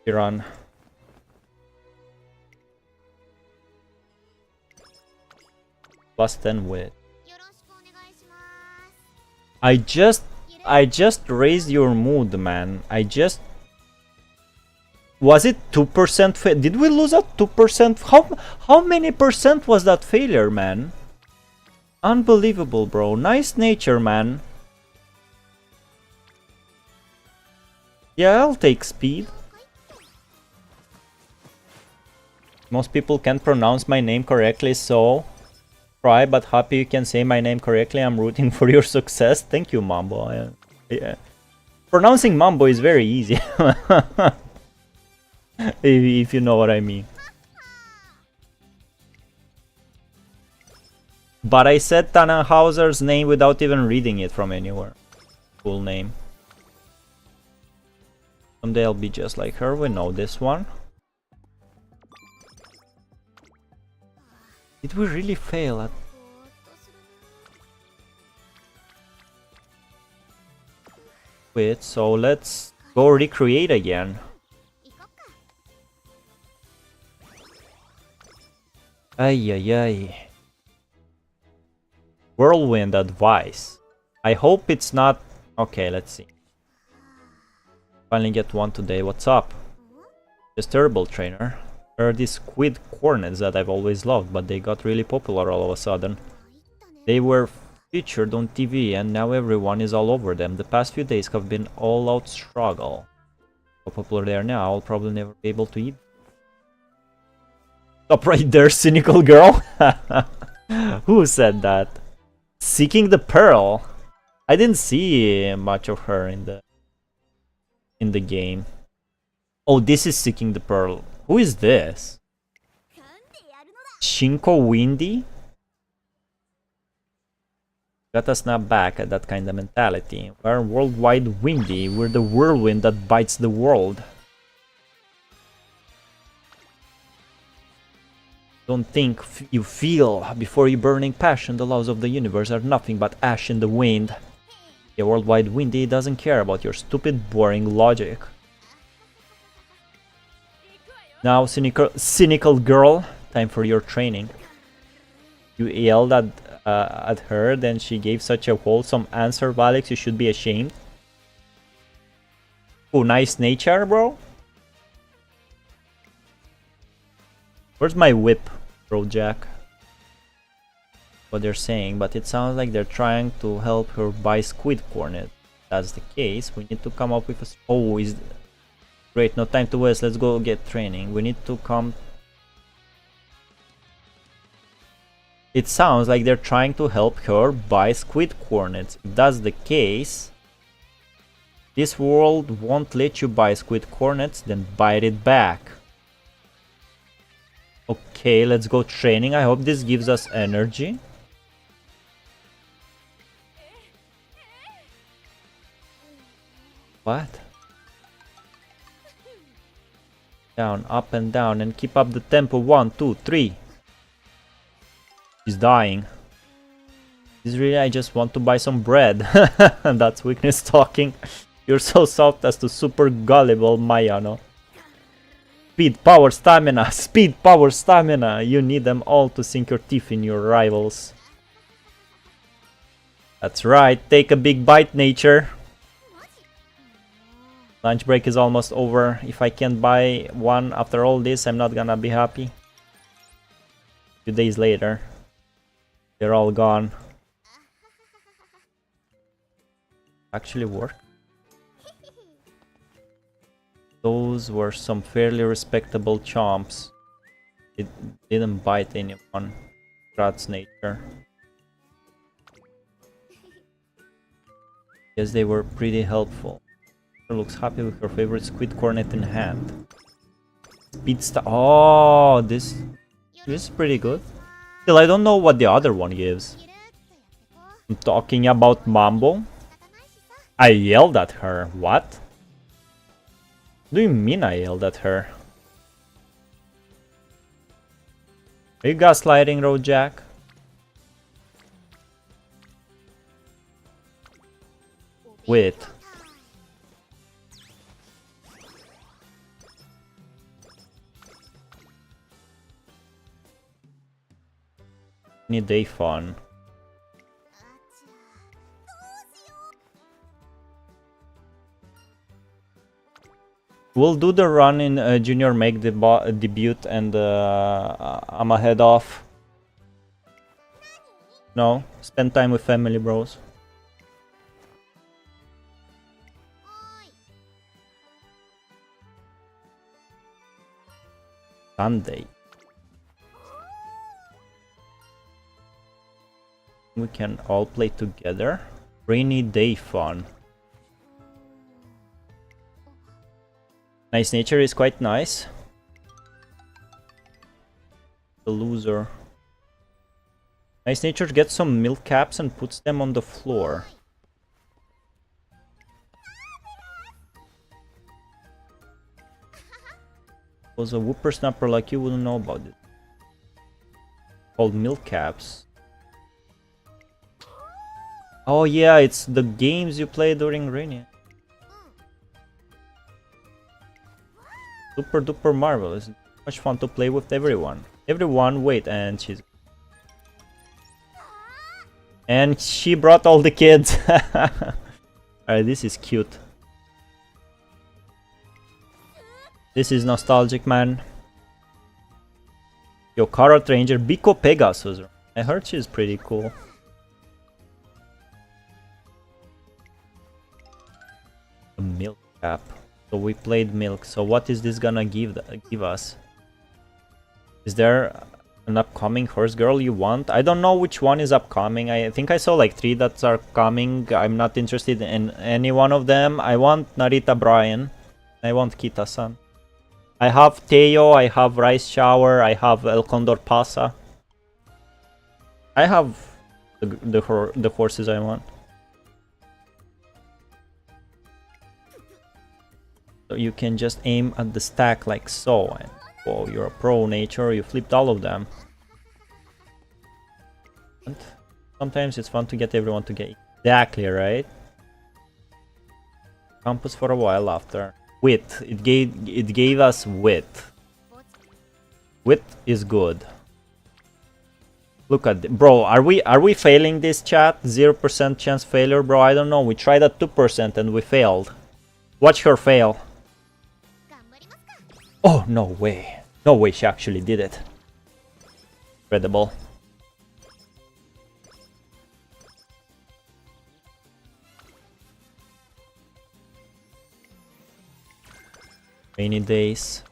Iran. Plus 10 wit. I just raised your mood, man. Was it 2%? Did we lose at 2%? How many percent was that failure, man? Unbelievable, bro. Nice nature, man. Yeah, I'll take speed. Most people can't pronounce my name correctly, so try, but happy you can say my name correctly. I'm rooting for your success. Thank you, Mambo. Yeah. Pronouncing Mambo is very easy. if you know what I mean. But I said Tannhauser's name without even reading it from anywhere. Cool name. Someday I'll be just like her. We know this one. Did we really fail at... Wait, so let's go recreate again. Ay ay ay. Whirlwind advice. I hope it's not... Okay, let's see. Finally get one today. What's up? Just terrible trainer. There are these squid cornets that I've always loved, but they got really popular all of a sudden. They were featured on TV and now everyone is all over them. The past few days have been all-out struggle. How popular they are now, I'll probably never be able to eat. Stop right there, cynical girl! Who said that? Seeking the Pearl? I didn't see much of her in the game. Oh, this is Seeking the Pearl. Who is this? Shinko Windy? Gotta snap back at that kind of mentality. We're worldwide windy. We're the whirlwind that bites the world. Don't think you feel before your burning passion. The laws of the universe are nothing but ash in the wind. The worldwide windy doesn't care about your stupid, boring logic. Now, cynical girl, time for your training. You yelled at her, then she gave such a wholesome answer, Valics. You should be ashamed. Oh, nice nature, bro. Where's my whip, bro Jack? What they're saying, but it sounds like they're trying to help her buy squid cornet. If that's the case, we need to come up with a... Oh, is... Great, no time to waste, let's go get training. We need to come... It sounds like they're trying to help her buy squid cornets. If that's the case, this world won't let you buy squid cornets, then bite it back. Okay, let's go training. I hope this gives us energy. What? Down, up and down, and keep up the tempo. 1, 2, 3. She's dying. Is really I just want to buy some bread. That's weakness talking. You're so soft as to super gullible, Mayano. Speed, power, stamina. Speed, power, stamina. You need them all to sink your teeth in your rivals. That's right. Take a big bite, nature. Lunch break is almost over. If I can't buy one after all this, I'm not gonna be happy. 2 days later, they're all gone. Actually work. Those were some fairly respectable chomps. It didn't bite anyone. Rat's nature. Yes, they were pretty helpful. Looks happy with her favorite squid cornet in hand. Speed star. Oh, this is pretty good. Still, I don't know what the other one gives. I'm talking about Mambo. I yelled at her. What? What do you mean I yelled at her? Are you gaslighting, Road Jack? Wait. Need day fun. We'll do the run in Junior Make debut and I'm ahead off. No, spend time with family, bros. Sunday. We can all play together. Rainy day fun. Nice nature is quite nice. The loser. Nice nature gets some milk caps and puts them on the floor. Was a whippersnapper like you wouldn't know about it. Called milk caps. Oh yeah, it's the games you play during rainy. Super duper marvelous. Much fun to play with everyone. Everyone, wait, and she's... And she brought all the kids. Alright, this is cute. This is nostalgic, man. Yo, Carrot Ranger, Biko Pegasus. I heard she's pretty cool. A milk cap. So we played milk. So what is this gonna give us? Is there an upcoming horse girl you want? I don't know which one is upcoming. I think I saw like 3 that are coming. I'm not interested in any one of them. I want Narita Bryan. I want Kita-san. I have Teo, I have Rice Shower, I have El Condor Pasa. I have the horses I want. So you can just aim at the stack like so. And whoa, you're a pro, Nature, you flipped all of them. And sometimes it's fun to get everyone to get exactly right. Campus for a while after. Width. It gave us width. Width is good. Look at bro. Are we failing this chat? 0% chance failure, bro. I don't know. We tried at 2% and we failed. Watch her fail. Oh no way! No way she actually did it. Incredible. Rainy days.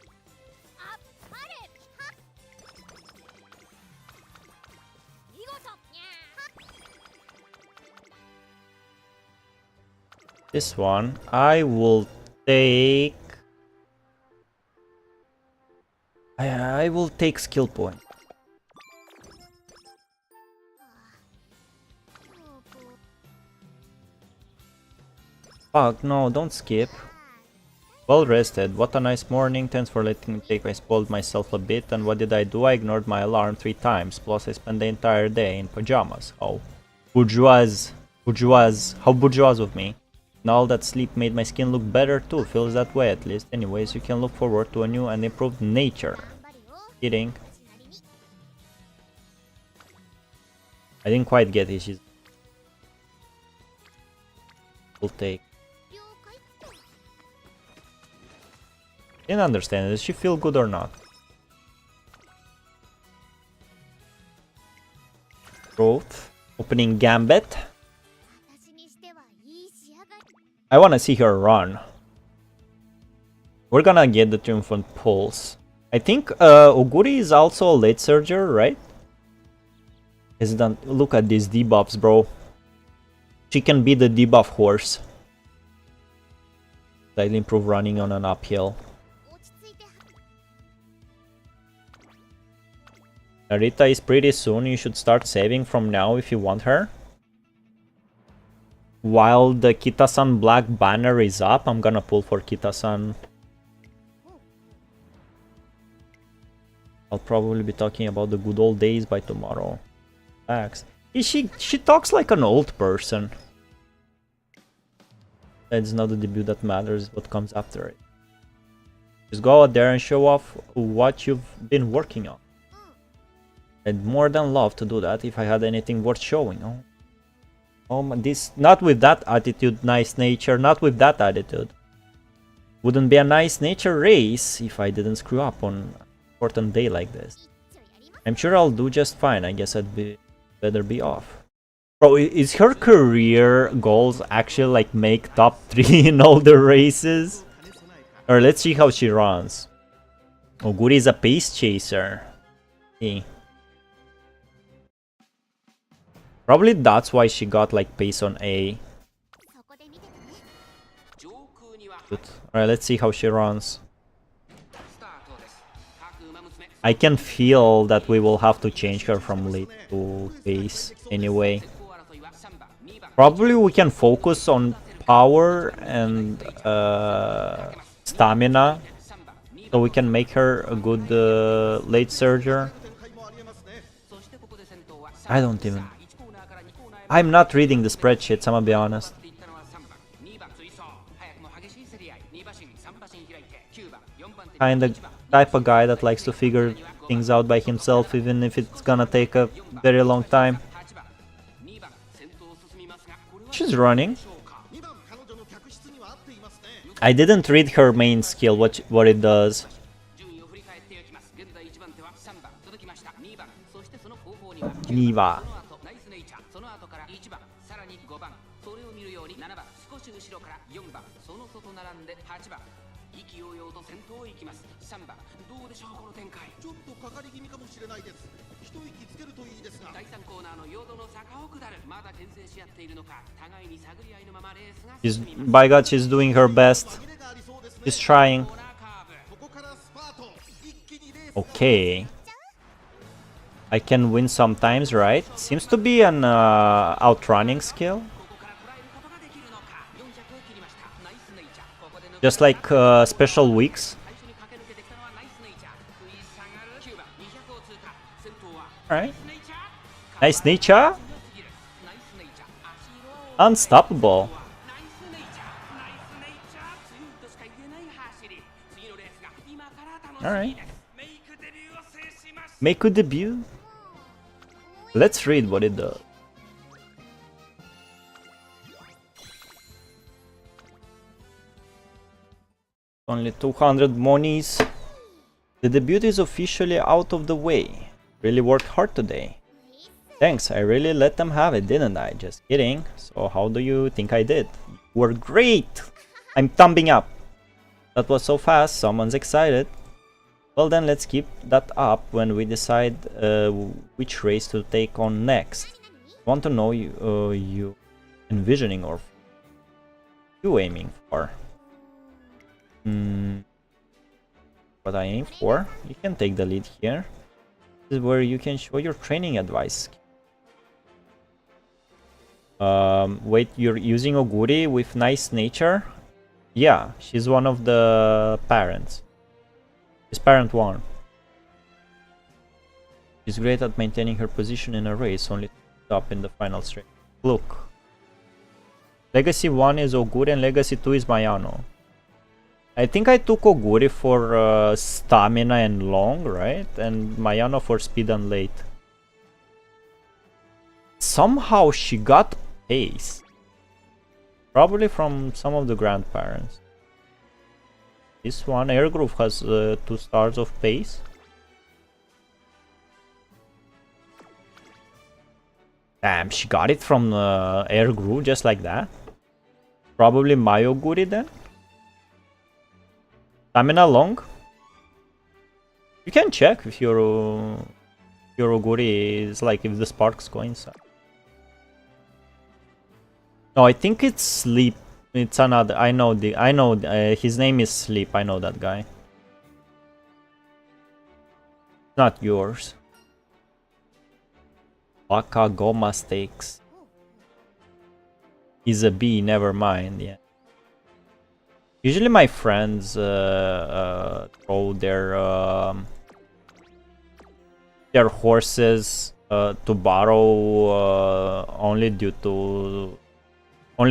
This one, I will take... I will take skill point. Fuck, no, don't skip. Well rested, what a nice morning, thanks for letting me take. I spoiled myself a bit, and what did I do? I ignored my alarm 3 times, plus I spent the entire day in pajamas. Oh, bourgeois, how bourgeois of me. And all that sleep made my skin look better too, feels that way at least. Anyways, you can look forward to a new and improved nature. Kidding. I didn't quite get it, she's... We'll take. Didn't understand, does she feel good or not? Growth. Opening Gambit. I wanna see her run. We're gonna get the Triumphant Pulse. I think Oguri is also a late surger, right? Look at these debuffs, bro. She can be the debuff horse. Slightly improve running on an uphill. Rita is pretty soon. You should start saving from now if you want her. While the Kita-san black banner is up, I'm gonna pull for Kita-san. I'll probably be talking about the good old days by tomorrow. Facts. She talks like an old person. It's not the debut that matters, what comes after it. Just go out there and show off what you've been working on. I'd more than love to do that if I had anything worth showing. This, not with that attitude, nice nature, not with that attitude. Wouldn't be a nice nature race if I didn't screw up on an important day like this. I'm sure I'll do just fine. I guess I'd better be off. Bro, is her career goals actually like make top 3 in all the races? Or let's see how she runs. Oguri is a pace chaser. Hey. Probably that's why she got like pace on A. Alright, let's see how she runs. I can feel that we will have to change her from late to pace anyway. Probably we can focus on power and stamina, so we can make her a good late surger. I don't even... I'm not reading the spreadsheets, I'm gonna be honest. Kinda type of guy that likes to figure things out by himself, even if it's gonna take a very long time. She's running. I didn't read her main skill, what it does. Niva. By God, she's doing her best. She's trying. Okay. I can win sometimes, right? Seems to be an outrunning skill. Just like special weeks. Alright. Nice nature. Unstoppable. Alright. Make a debut. Let's read what it does. Only 200 monies. The debut is officially out of the way. Really worked hard today. Thanks, I really let them have it, didn't I? Just kidding. So how do you think I did? You were great! I'm thumbing up. That was so fast, someone's excited. Well then, let's keep that up when we decide which race to take on next. Want to know you envisioning or you aiming for? What I aim for? You can take the lead here. This is where you can show your training advice. Wait, you're using Oguri with nice nature? Yeah, she's one of the parents. She's parent 1. She's great at maintaining her position in a race, only top in the final straight. Look. Legacy 1 is Oguri and Legacy 2 is Mayano. I think I took Oguri for stamina and long, right? And Mayano for speed and late. Somehow she got pace. Probably from some of the grandparents. This one, Air Groove, has 2 stars of pace. Damn, she got it from Air Groove just like that. Probably Mayoguri then. Stamina long. You can check if your Oguri is like if the sparks go inside. No, I think it's Sleep. It's another. I know his name is Sleep. I know that guy. Not yours. Waka Goma Steaks. He's a bee, never mind, yeah. Usually my friends throw their horses to borrow only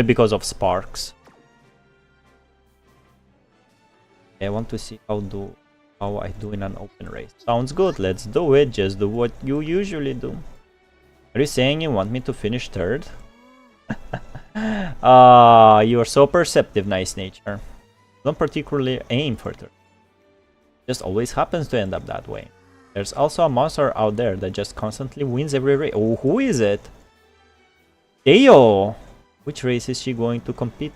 because of sparks. I want to see how I do in an open race. Sounds good, let's do it. Just do what you usually do. Are you saying you want me to finish third? You're so perceptive, nice nature. Don't particularly aim for third. Just always happens to end up that way. There's also a monster out there that just constantly wins every race. Oh, who is it? Teo! Which race is she going to compete?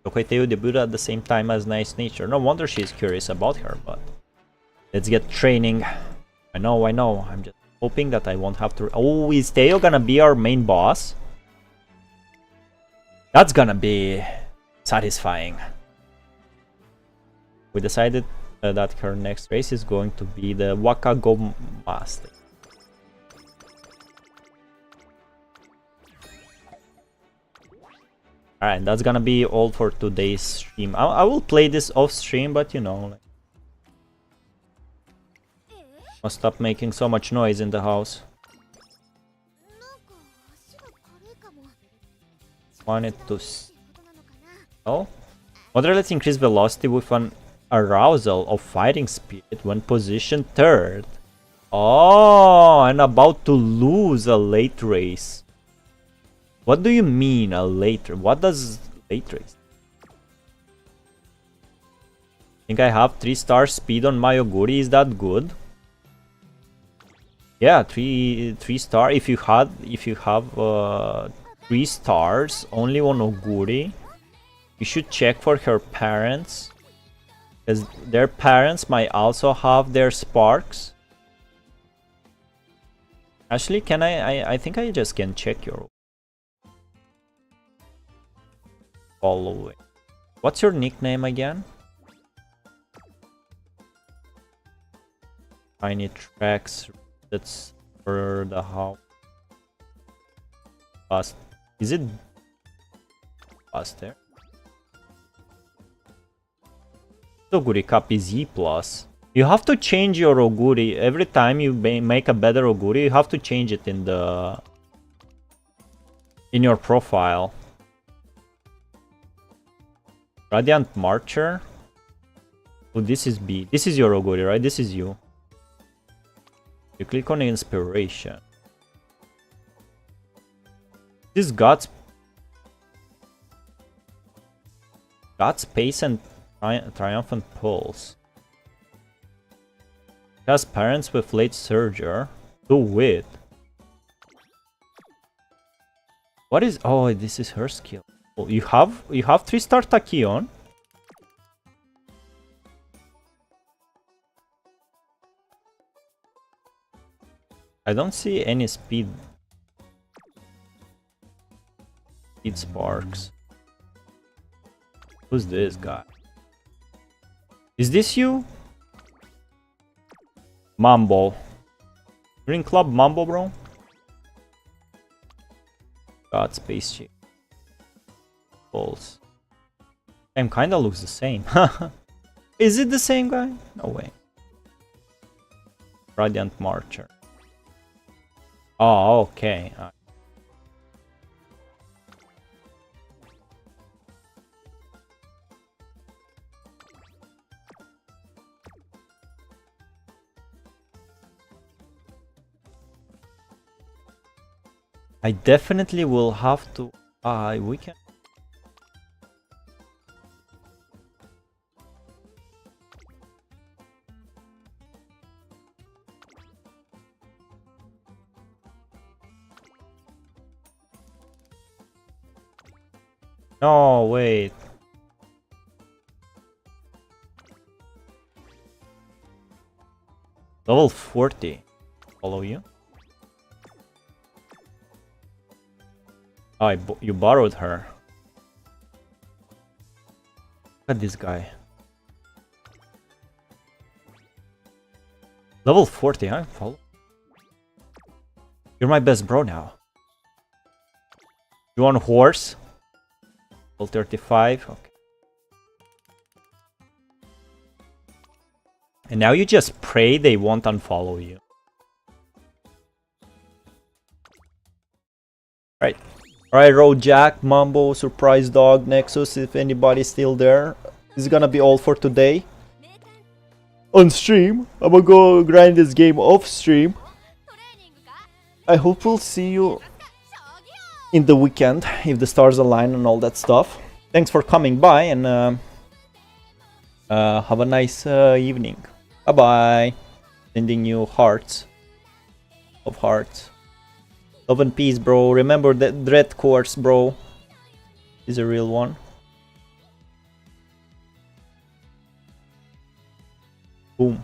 Okay, Teo debuted at the same time as Nice Nature. No wonder she's curious about her, but let's get training. I know. I'm just hoping that I won't have to... Oh, is Teo gonna be our main boss? That's gonna be satisfying. We decided that her next race is going to be the Wakagoma State. Alright, that's gonna be all for today's stream. I will play this off stream, but you know, I'll stop making so much noise in the house. Wanted to... Oh? Whether let's increase velocity with an arousal of fighting spirit when positioned third. Oh, and about to lose a late race. What do you mean a late race? What does late race? Think I have 3-star speed on my Oguri, is that good? Yeah, 3-star. If you have 3 stars only on Oguri, you should check for her parents, because their parents might also have their sparks. Actually, can I think I just can check your following. What's your nickname again? Tiny tracks. That's for the house. Past. Is it past there? Oguri Cup is E+. You have to change your Oguri. Every time you make a better Oguri, you have to change it in your profile. Radiant Marcher. Oh, this is B. This is your Oguri, right? This is you. You click on Inspiration. This God's Pace and Triumphant Pulse. It has parents with late surger. Do it. What is... Oh, this is her skill. Oh, you have 3-star Tachyon? I don't see any speed sparks. Who's this guy? Is this you? Mambo. Green Club Mambo, bro? God, Space Chick. Pulse. Damn, kinda looks the same. Is it the same guy? No way. Radiant Marcher. Oh, okay. I definitely will have to... we can... No, wait. Level 40. Follow you? Oh, you borrowed her. Look at this guy. Level 40, huh? Follow. You're my best bro now. You want horse? Level 35. Okay. And now you just pray they won't unfollow you. Right. Alright, Road Jack, Mambo, Surprise Dog, Nexus, if anybody's still there. This is gonna be all for today. On stream. I'm gonna go grind this game off stream. I hope we'll see you in the weekend, if the stars align and all that stuff. Thanks for coming by, and have a nice evening. Bye bye. Sending you hearts of hearts. Love and peace, bro. Remember that Dread Course, bro, is a real one. Boom.